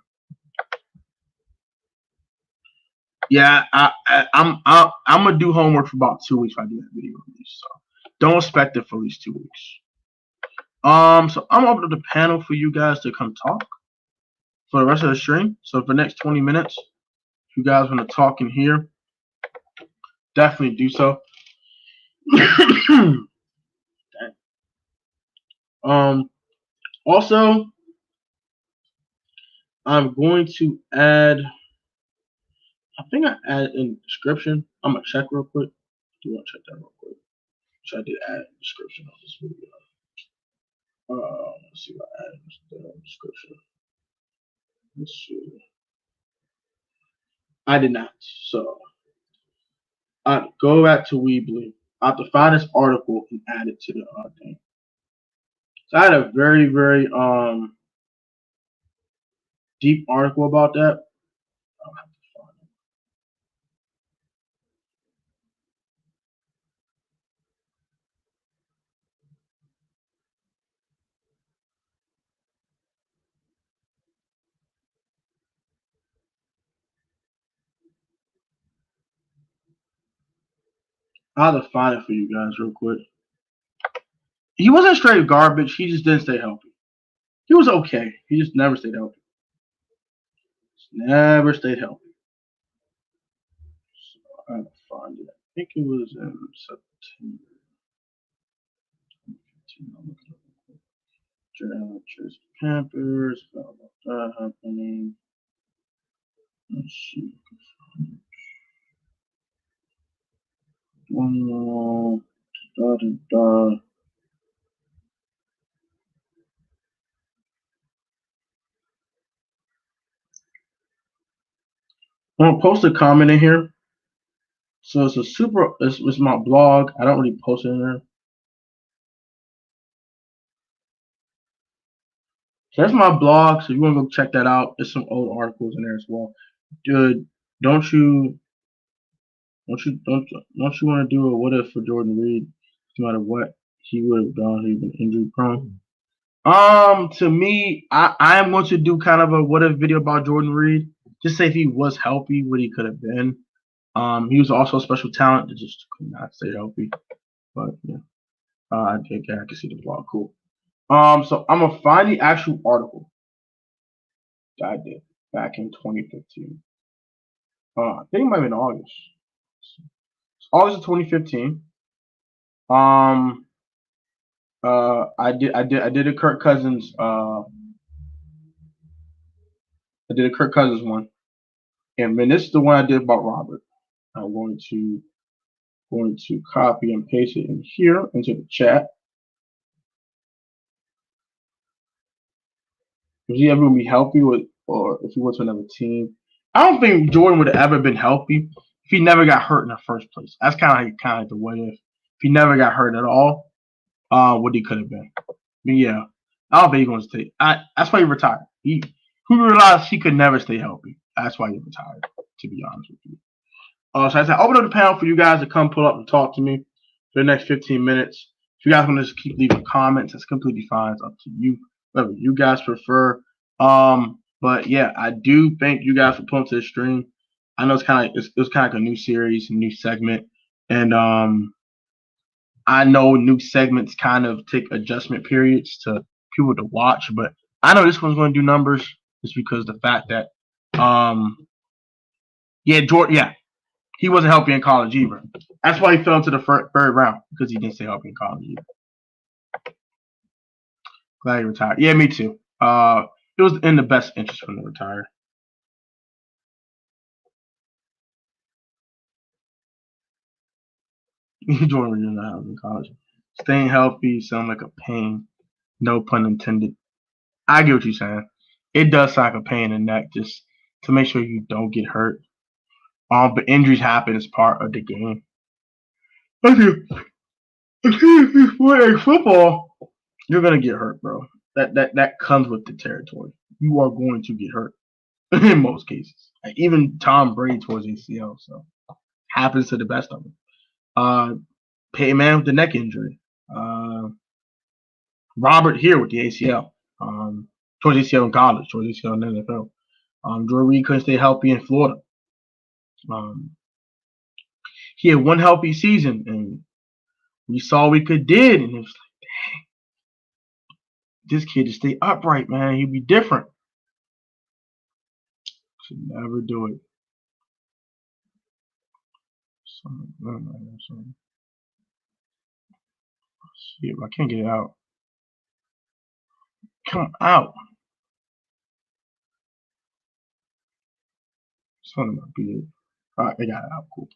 Yeah, I'm gonna do homework for about 2 weeks if I do that video release. So don't expect it for at least 2 weeks. So I'm open up the panel for you guys to come talk for the rest of the stream. So for the next 20 minutes, if you guys want to talk in here, definitely do so. Also, I'm going to add. I think I added in the description. I'm gonna check real quick. Do you want to check that real quick? So I did add a description of this video. Let's see what I added in the description. Let's see. I did not. So I go back to Weebly. I have to find this article and add it to the thing. So I had a very, very deep article about that. I'll have to find it. I'll have to find it for you guys real quick. He wasn't straight garbage. He just didn't stay healthy. He was okay. He just never stayed healthy. Never stayed healthy. So I have to find it. I think it was in September. Chase Panthers. About that happening. Let's see. One more. I'm gonna post a comment in here. So it's it's my blog. I don't really post it in there. So that's my blog. So you want to go check that out. There's some old articles in there as well. Dude, don't you want to do a what if for Jordan Reed? No matter what he would have done, he's been injury prone. To me, I am going to do kind of a what if video about Jordan Reed. Just say if he was healthy, what he could have been. He was also a special talent that just could not stay healthy. But yeah, I can see the blog. Cool. So I'm gonna find the actual article that I did back in 2015. I think it might have been August. It's August of 2015. I did a Kirk Cousins. I did a Kirk Cousins one, and then this is the one I did about Robert. I'm going to copy and paste it in here into the chat. Is he ever gonna be healthy with, or if he went to another team? I don't think Jordan would have ever been healthy if he never got hurt in the first place. That's kind of like the what if. If he never got hurt at all, what he could have been. But yeah, I don't think he's going to stay. That's why he retired. He realized he could never stay healthy. That's why he retired. To be honest with you. So I said, open up the panel for you guys to come pull up and talk to me for the next 15 minutes. If you guys want to just keep leaving comments, that's completely fine. It's up to you, whatever you guys prefer. But yeah, I do thank you guys for pulling to the stream. I know it's kind of like a new series, a new segment, and I know new segments kind of take adjustment periods to people to watch, but I know this one's going to do numbers just because the fact that Jordan, he wasn't healthy in college either. That's why he fell into the third round, because he didn't stay healthy in college either. Glad he retired. Yeah, me too. It was in the best interest for him to retire. Jordan was not healthy in college. Staying healthy sounds like a pain. No pun intended. I get what you're saying. It does sound like a pain in the neck just to make sure you don't get hurt. But injuries happen as part of the game. Playing football, you're gonna get hurt, bro. That comes with the territory. You are going to get hurt in most cases. Even Tom Brady towards ACL, so happens to the best of them. Peyton Manning with the neck injury. Robert here with the ACL. Towards ACL in college, towards ACL in the NFL. Drew Reed couldn't stay healthy in Florida. He had one healthy season, and we saw we could did, and it was like, this kid to stay upright, man. He'd be different. Should never do it. Shit, I can't get it out. Come out. Something might be it. Alright, they got it out. Cool.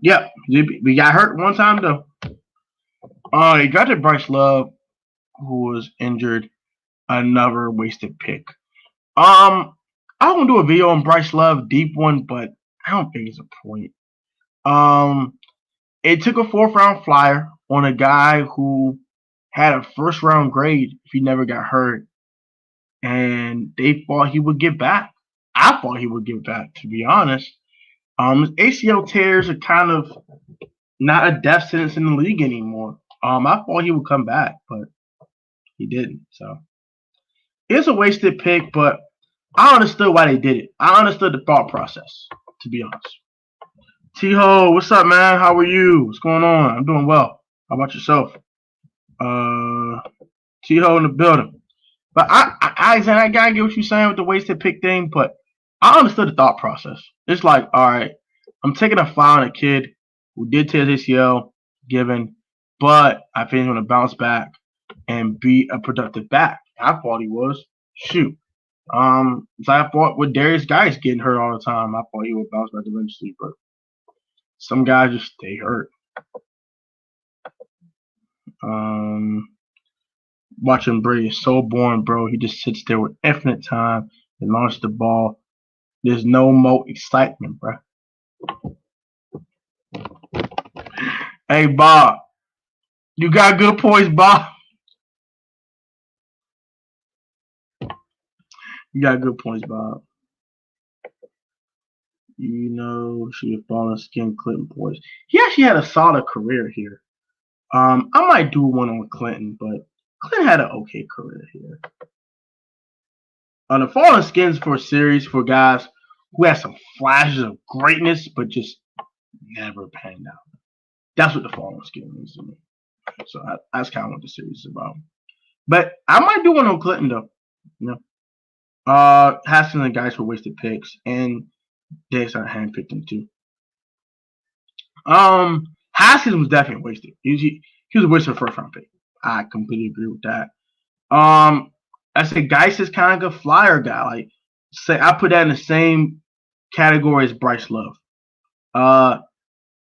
Yeah, we got hurt one time though. He got to Bryce Love, who was injured. Another wasted pick. I won't do a video on Bryce Love, deep one, but I don't think it's a point. It took a 4th round flyer on a guy who had a 1st round grade if he never got hurt, and they thought he would get back. I thought he would get back, to be honest. ACL tears are kind of not a death sentence in the league anymore. I thought he would come back, but he didn't. So it's a wasted pick, but I understood why they did it. I understood the thought process, to be honest. T-Ho, what's up, man? How are you? What's going on? I'm doing well. How about yourself? T-Ho in the building. But I gotta get what you're saying with the wasted pick thing, but I understood the thought process. It's like, all right, I'm taking a foul on a kid who did tear his ACL, given, but I think he's going to bounce back and be a productive back. I thought he was. Shoot. So I thought with Darius Guys getting hurt all the time, I thought he would bounce back eventually, but some guys just stay hurt. Watching Brady is so boring, bro. He just sits there with infinite time and launches the ball. There's no more excitement, bro. Hey, Bob. You got good points, Bob. You got good points, Bob. You know, she had fallen skin Clinton points. He actually had a solid career here. I might do one on Clinton, but Clinton had an okay career here. The Fallen Skins for a series for guys who had some flashes of greatness, but just never panned out. That's what the Fallen Skin is to me. So that's kind of what the series is about. But I might do one on Clinton though. You know, Haskins and guys for wasted picks, and they started handpicked them too. Haskins was definitely wasted. He was a wasted 1st round pick. I completely agree with that. I said Geis is kind of a flyer guy. Like, say I put that in the same category as Bryce Love.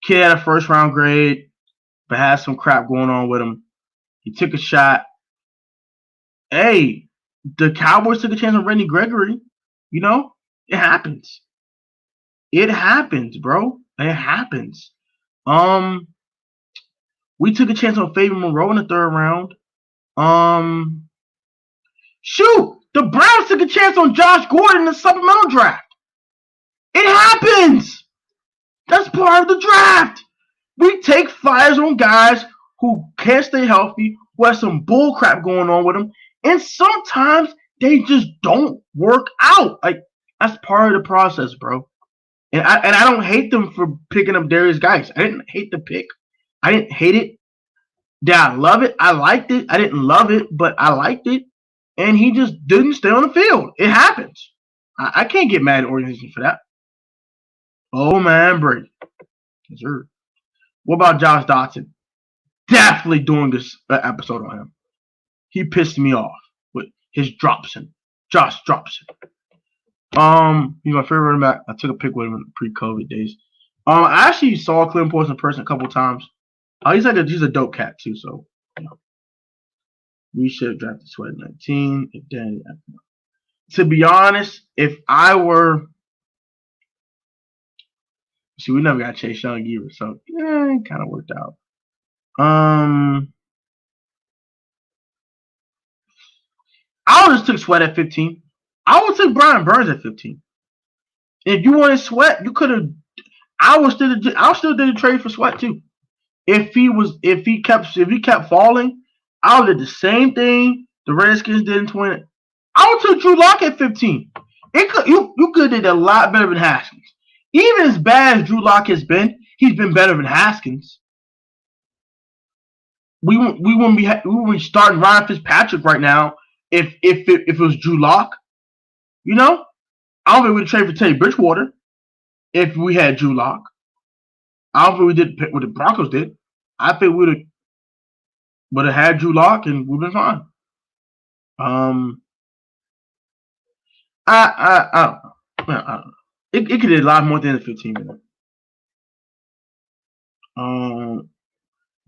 Kid had a 1st round grade, but had some crap going on with him. He took a shot. Hey, the Cowboys took a chance on Randy Gregory. You know, it happens. It happens, bro. It happens. We took a chance on Fabian Moreau in the 3rd round. Shoot, the Browns took a chance on Josh Gordon in the supplemental draft. It happens. That's part of the draft. We take flyers on guys who can't stay healthy, who have some bull crap going on with them, and sometimes they just don't work out. Like, that's part of the process, bro. And I don't hate them for picking up Darius Guys. I didn't hate the pick. I didn't hate it. Did I love it? I liked it. I didn't love it, but I liked it. And he just didn't stay on the field. It happens. I can't get mad at the organization for that. Oh, man, Brady. Yes, sir. What about Josh Dotson? Definitely doing this episode on him. He pissed me off with his dropson. Josh Dropson. He's my favorite running back. I took a pic with him in pre-COVID days. I actually saw Clinton Portis in person a couple times. He's a dope cat too. So, you know, we should have drafted Sweat in 19. To be honest, if I were, see, we never got Chase Young either, so yeah, it kind of worked out. I would have took Sweat at 15. I would take Brian Burns at 15. If you wanted Sweat, you could have. I still did a trade for Sweat too. If he kept falling, I would have did the same thing the Redskins did in 20. I would take Drew Lock at 15. You could have did a lot better than Haskins. Even as bad as Drew Lock has been, he's been better than Haskins. We wouldn't be starting Ryan Fitzpatrick right now if it was Drew Lock. You know, I don't think we'd trade for Teddy Bridgewater if we had Drew Lock. I don't think we did what the Broncos did. I think would have had Drew Lock and we've been fine. I don't know. It could have a lot more than the 15 minutes.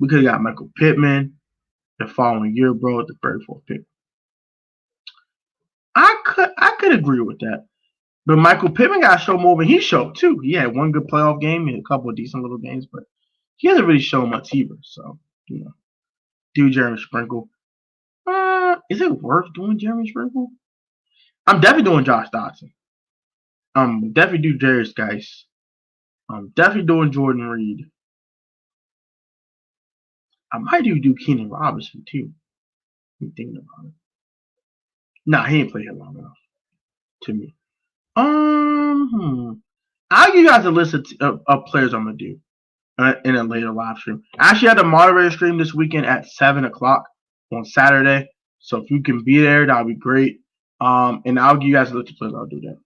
We could have got Michael Pittman the following year, bro, at the 34th pick. I could agree with that. But Michael Pittman got to show more than he showed too. He had one good playoff game and a couple of decent little games, but he hasn't really shown much either. So, do Jeremy Sprinkle. Is it worth doing Jeremy Sprinkle? I'm definitely doing Josh Dotson. Definitely do Darius Geis. I'm definitely doing Jordan Reed. I might do Keenan Robinson too. I'm thinking about it. Nah, he ain't played here long enough. To me. I'll give you guys a list of players I'm gonna do in a later live stream. I actually had a moderator stream this weekend at 7 o'clock on Saturday. So if you can be there, that'll be great. And I'll give you guys a list of players I'll do that.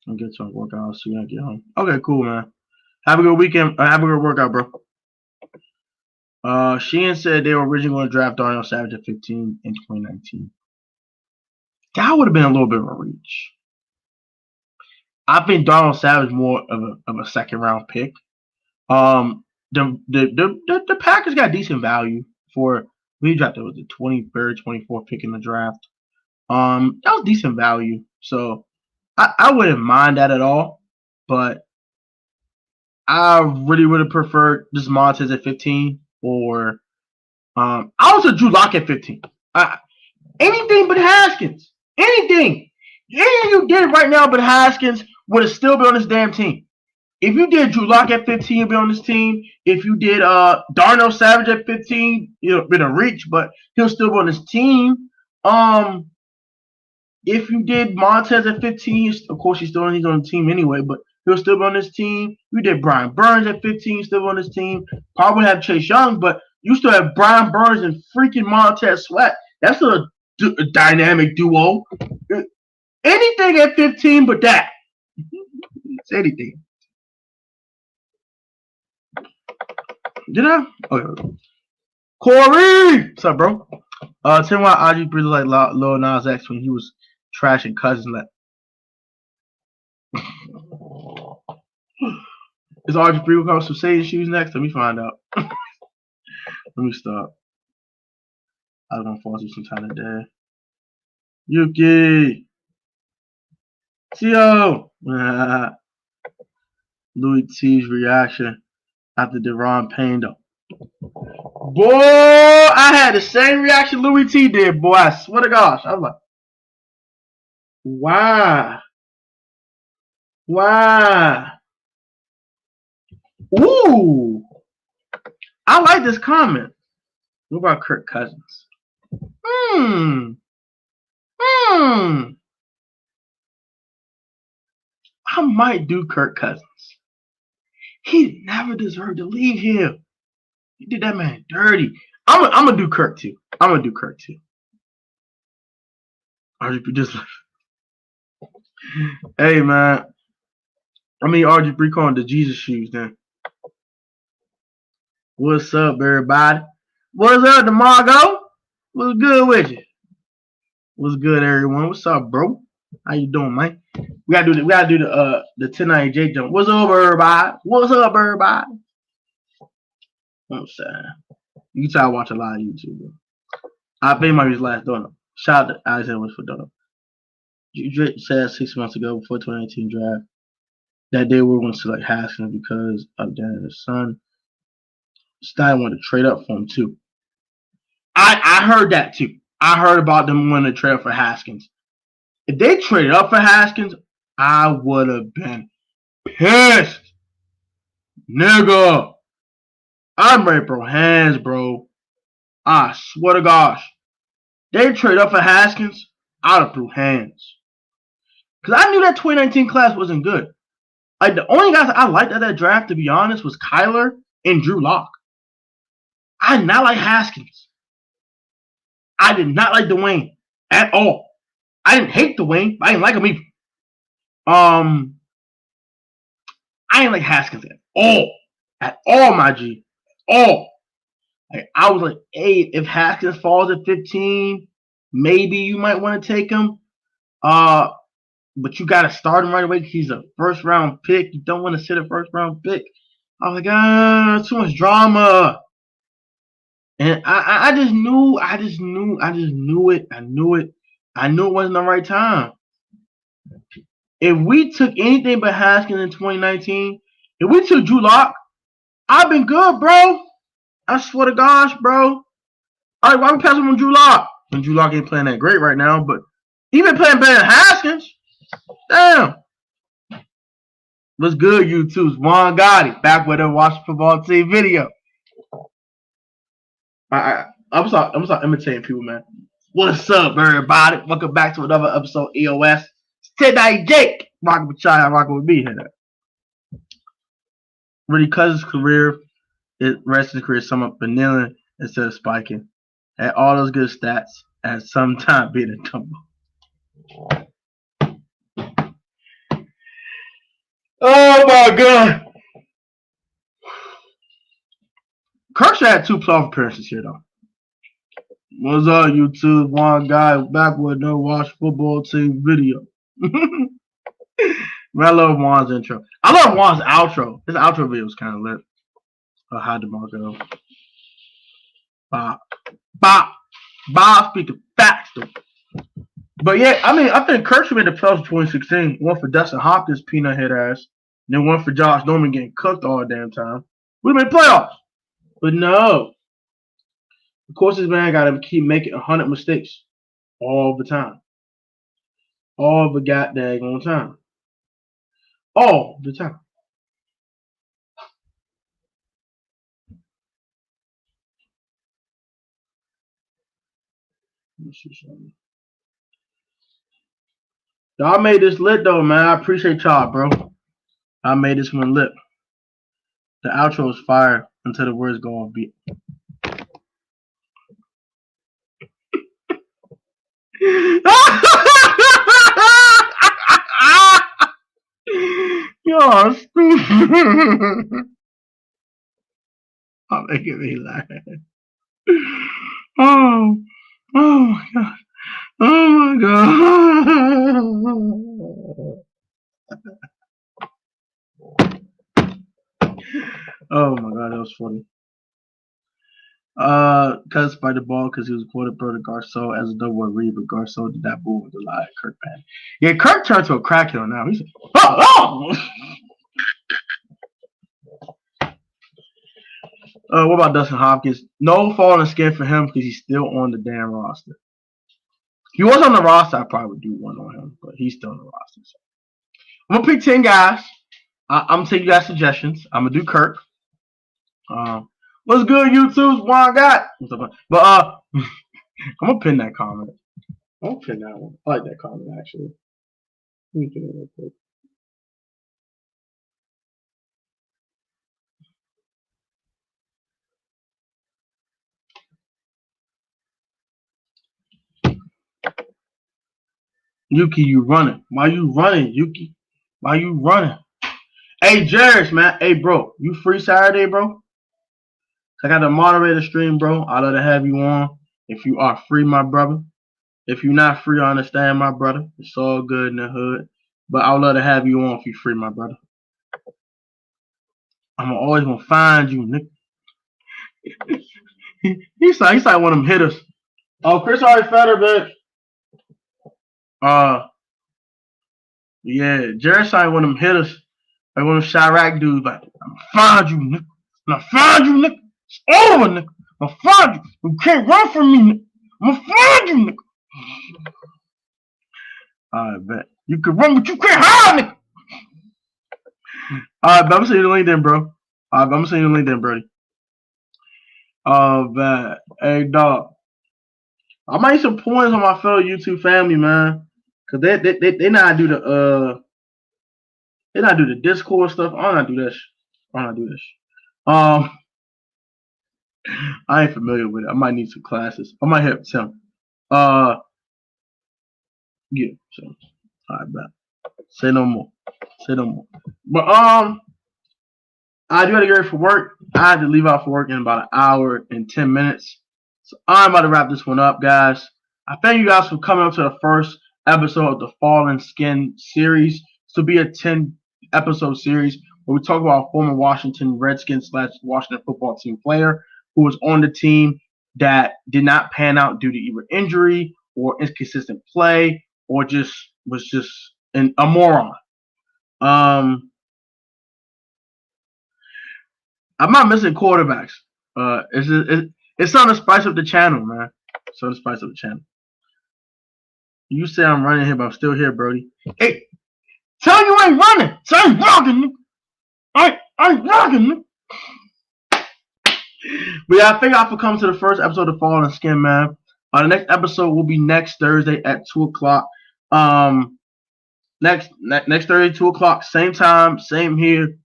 I'll get some workout soon I get home. Okay, cool, man. Have a good weekend. Have a good workout, bro. Sheehan said they were originally going to draft Darnell Savage at 15 in 2019. That would have been a little bit of a reach. I think Darnell Savage more of a second round pick. The Packers got decent value for we drafted the 23rd, 24th pick in the draft. That was decent value. So I wouldn't mind that at all, but I really would have preferred just Montez at 15 or I also Drew Lock at 15. Anything but Haskins. Anything you did right now but Haskins would have still been on this damn team. If you did Drew Lock at 15, you'd be on this team. If you did Darnell Savage at 15, it'd been a reach, but he'll still be on this team. If you did Montez at 15, of course he's on the team anyway, but he'll still be on this team. You did Brian Burns at 15, still on this team. Probably have Chase Young, but you still have Brian Burns and freaking Montez Sweat. That's a dynamic duo. Anything at 15 but that. It's anything. Did I? Okay. Corey! What's up, bro? Tell me why RG3 looked like Lil Nas X when he was trashing Cousins. Is RG3 going to come some Satan shoes next? Let me find out. Let me stop. I was going to fall through some time today. Yuki! Tio! Louis T's reaction after Deron Payne, though. Boy, I had the same reaction Louis T did, boy. I swear to gosh. I was like, wow. Wow. Ooh. I like this comment. What about Kirk Cousins? I might do Kirk Cousins. He never deserved to leave here. He did that man dirty. I'm gonna do Kirk too. Hey man. I mean RG3 calling the Jesus shoes then. What's up, everybody? What's up, DeMargo? What's good with you? What's good, everyone? What's up, bro? How you doing, man? We gotta do the 1098 jump. What's up, everybody? I'm saying. You can try to watch a lot of YouTube, bro. I think my last donor. Shout out to Alexander for donor. Drake said 6 months ago before 2019 draft that they were going to select Haskins because of Daniel's son. Stein wanted to trade up for him too. I heard that too. I heard about them wanting to trade up for Haskins. If they traded up for Haskins, I would have been pissed. Nigga. I'm ready, bro. Hands, bro. I swear to gosh. They trade up for Haskins. I'd have threw hands. Because I knew that 2019 class wasn't good. Like, the only guys I liked at that draft, to be honest, was Kyler and Drew Lock. I did not like Haskins. I did not like Dwayne at all. I didn't hate Dwayne, but I didn't like him either. I didn't like Haskins at all. At all, my G. At all. Like, I was like, hey, if Haskins falls at 15, maybe you might want to take him. But you got to start him right away because he's a first round pick. You don't want to sit a first round pick. I was like, too much drama. And I just knew it. I knew it wasn't the right time. If we took anything but Haskins in 2019, if we took Drew Lock, I've been good, bro. I swear to gosh, bro. All right, why we passing on Drew Lock? And Drew Lock ain't playing that great right now, but he been playing better than Haskins. Damn. What's good, YouTube's Juan Gotti, back with a Watch Football Team video. I'm start imitating people, man. What's up, everybody? Welcome back to another episode of EOS. It's Tonight Jake, rocking with Chai, rocking with me here. Really, Cousins' career, Redskins' career, sum up vanilla instead of spiking. Had all those good stats, at some time being a tumble. Oh my god! Kirk should have 2 playoff appearances here, though. What's up, YouTube? One guy back with no Watch Football Team video. Man, I love Juan's intro. I love Juan's outro. His outro video was kind of lit. I had to mark it up. Bob speaking facts, though. But yeah, I think Kirk should be the playoffs in 2016. One for Dustin Hopkins, peanut head ass. Then one for Josh Norman getting cooked all the damn time. We've been playoffs. But no. Of course, this man got to keep making 100 mistakes all the time. All the goddamn time. All the time. Let me see something. Y'all made this lit, though, man. I appreciate y'all, bro. I made this one lit. The outro is fire until the words go off beat. Y'all stupid. I'm making me laugh. Oh my god. Oh my god. Oh my god, that was funny. Cuz by the ball because he was quoted pro to Garceau as a double read, but Garceau did that move with a lot of Kirk man. Yeah, Kirk turned to a crackhead now. He's like, what about Dustin Hopkins? No fall in the skin for him because he's still on the damn roster. If he was on the roster, I probably would do one on him, but he's still on the roster. So. I'm gonna pick 10 guys. I'm gonna take you guys suggestions. I'm gonna do Kirk. What's good, YouTube's Juan got? But I'm gonna pin that comment. I'll pin that one. I like that comment actually. Let me pin it real quick. Yuki, you running. Why you running, Yuki? Why you running? Hey, Jarris, man. Hey, bro. You free Saturday, bro? I got the moderator stream, bro. I'd love to have you on. If you are free, my brother. If you're not free, I understand, my brother. It's all good in the hood. But I would love to have you on if you're free, my brother. I'm always going to find you, Nick. He's like one of them hitters. Oh, Chris already fed her, bitch. Yeah, Jerry signed one of them hitters. Like one of them Chirac dudes. Like, I'm find you, Nick. I'm find you, Nick. It's over, Nick. I'm find you. You can't run from me, Nick. I'm find you, Nick. I bet. You can run, but you can't hide, Nick. Alright, but I'm gonna send you the link then, bro. Alright, but I'm gonna send you the link then, Brody. Oh man, hey dog. I might need some points on my fellow YouTube family, man. Cause they not do the Discord stuff. I don't not do this. I don't not do this. Um, I ain't familiar with it. I might need some classes. I might have some. Uh, yeah. So, all right, bet. Say no more. Say no more. But I do have to get ready for work. I had to leave out for work in about an hour and 10 minutes. So I'm about to wrap this one up, guys. I thank you guys for coming up to the first episode of the Fallen Skin series. This will be a 10 episode series where we talk about a former Washington Redskins / Washington football team player who was on the team that did not pan out due to either injury or inconsistent play or just was just a moron. I'm not missing quarterbacks. It's something to spice up the channel, man. So to spice up the channel. You say I'm running here, but I'm still here, Brody. Hey, tell you ain't running. So I ain't rocking. I ain't rocking. But yeah, thank y'all for coming to the first episode of Fallen Skin, man. The next episode will be next Thursday at 2:00. Next Thursday, 2:00, same time, same here,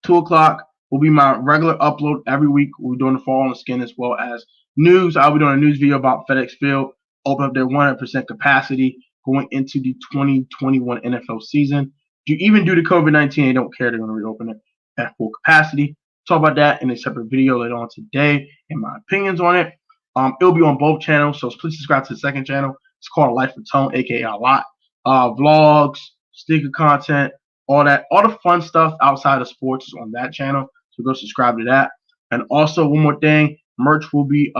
2:00 will be my regular upload every week. We're doing the Fall on the Skin as well as news. I'll be doing a news video about FedEx Field, open up their 100% capacity going into the 2021 NFL season. Do even due to COVID-19, they don't care. They're going to reopen it at full capacity. Talk about that in a separate video later on today and my opinions on it. It'll be on both channels, so please subscribe to the second channel. It's called Life with Tone, aka a lot. Vlogs, sticker content, all the fun stuff outside of sports is on that channel. So go subscribe to that. And also one more thing, merch will be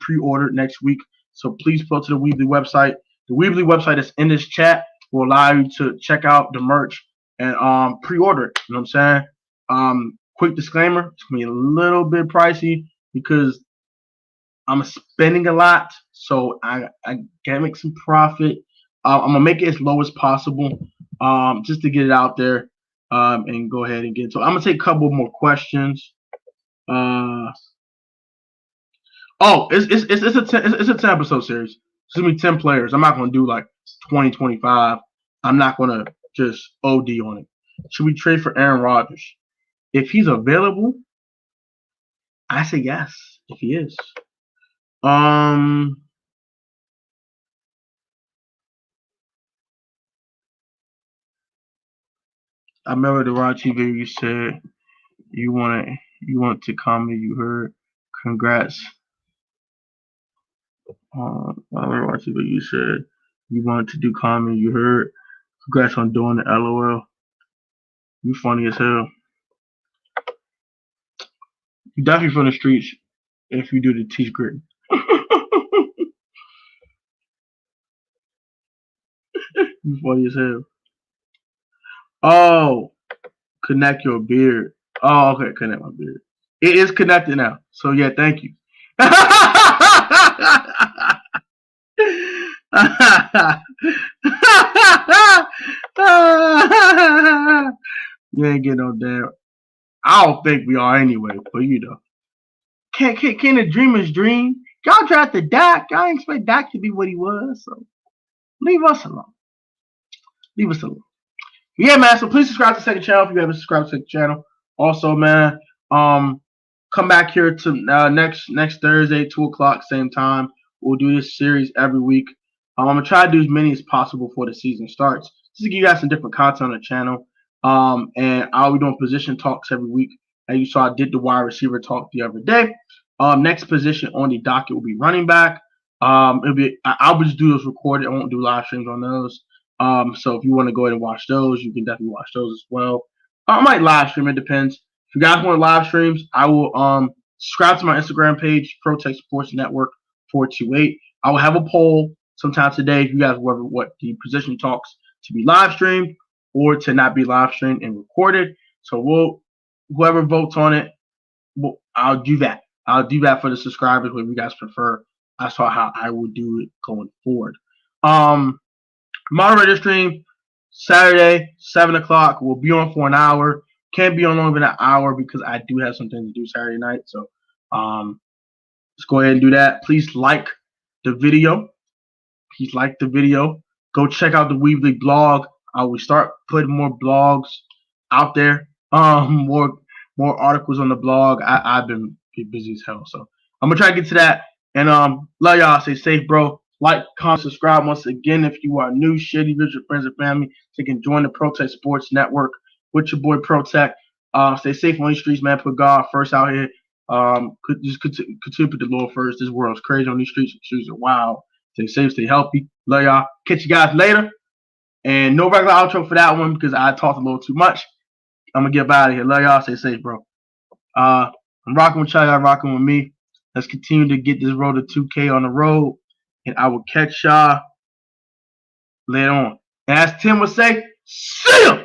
pre-ordered next week. So please go to the Weebly website. The Weebly website is in this chat will allow you to check out the merch and pre-order it. You know what I'm saying? Quick disclaimer, it's gonna be a little bit pricey because I'm spending a lot, so I can make some profit. I'm gonna make it as low as possible, just to get it out there, and go ahead and get it. So I'm gonna take a couple more questions. It's a 10 episode series. It's gonna be 10 players. I'm not gonna do like 20, 25. I'm not gonna just OD on it. Should we trade for Aaron Rodgers? If he's available, I say yes. If he is, I remember the RG3 you said you want to comment. You heard. Congrats. I remember watching what you said. You wanted to do comedy. You heard. Congrats on doing it. LOL. You funny as hell. You definitely from the streets if you do the teach grit. You funny as hell. Oh, connect your beard. Oh, okay, connect my beard. It is connected now. So yeah, thank you. You ain't getting no damn. I don't think we are anyway, but you know. Can the dreamers dream? Y'all drafted Dak. Y'all ain't expect Dak to be what he was, so leave us alone. Leave us alone. Yeah, man. So please subscribe to the second channel if you haven't subscribed to the second channel. Also, man, come back here to next Thursday, 2:00, same time. We'll do this series every week. I'm gonna try to do as many as possible before the season starts, just to give you guys some different content on the channel. And I'll be doing position talks every week. As you saw, I did the wide receiver talk the other day. Next position on the docket will be running back. I'll just do those recorded. I won't do live streams on those. So if you want to go ahead and watch those, you can definitely watch those as well. I might live stream. It depends. If you guys want live streams, I will subscribe to my Instagram page, Protect Sports Network 428. I will have a poll sometime today if you guys want the position talks to be live streamed or to not be live streamed and recorded. So whoever votes on it, I'll do that. I'll do that for the subscribers, whatever you guys prefer. That's how I will do it going forward. Moderator stream Saturday, 7:00. We'll be on for an hour. Can't be on longer than an hour because I do have something to do Saturday night. So let's go ahead and do that. Please like the video. Please like the video. Go check out the Weebly blog. We start putting more blogs out there. More articles on the blog. I've been busy as hell, so I'm gonna try to get to that. And love y'all. Stay safe, bro. Like, comment, subscribe once again if you are new. Share these with your friends and family so you can join the Protect Sports Network with your boy Protect. Stay safe on these streets, man. Put God first out here. Just continue to put the Lord first. This world's crazy on these streets. The streets are wild. Stay safe, stay healthy. Love y'all. Catch you guys later. And no regular outro for that one because I talked a little too much. I'm gonna get out of here. Love y'all. Stay safe, bro. I'm rocking with y'all. Y'all rocking with me. Let's continue to get this road to 2K on the road. And I will catch y'all later on. And as Tim would say, see ya!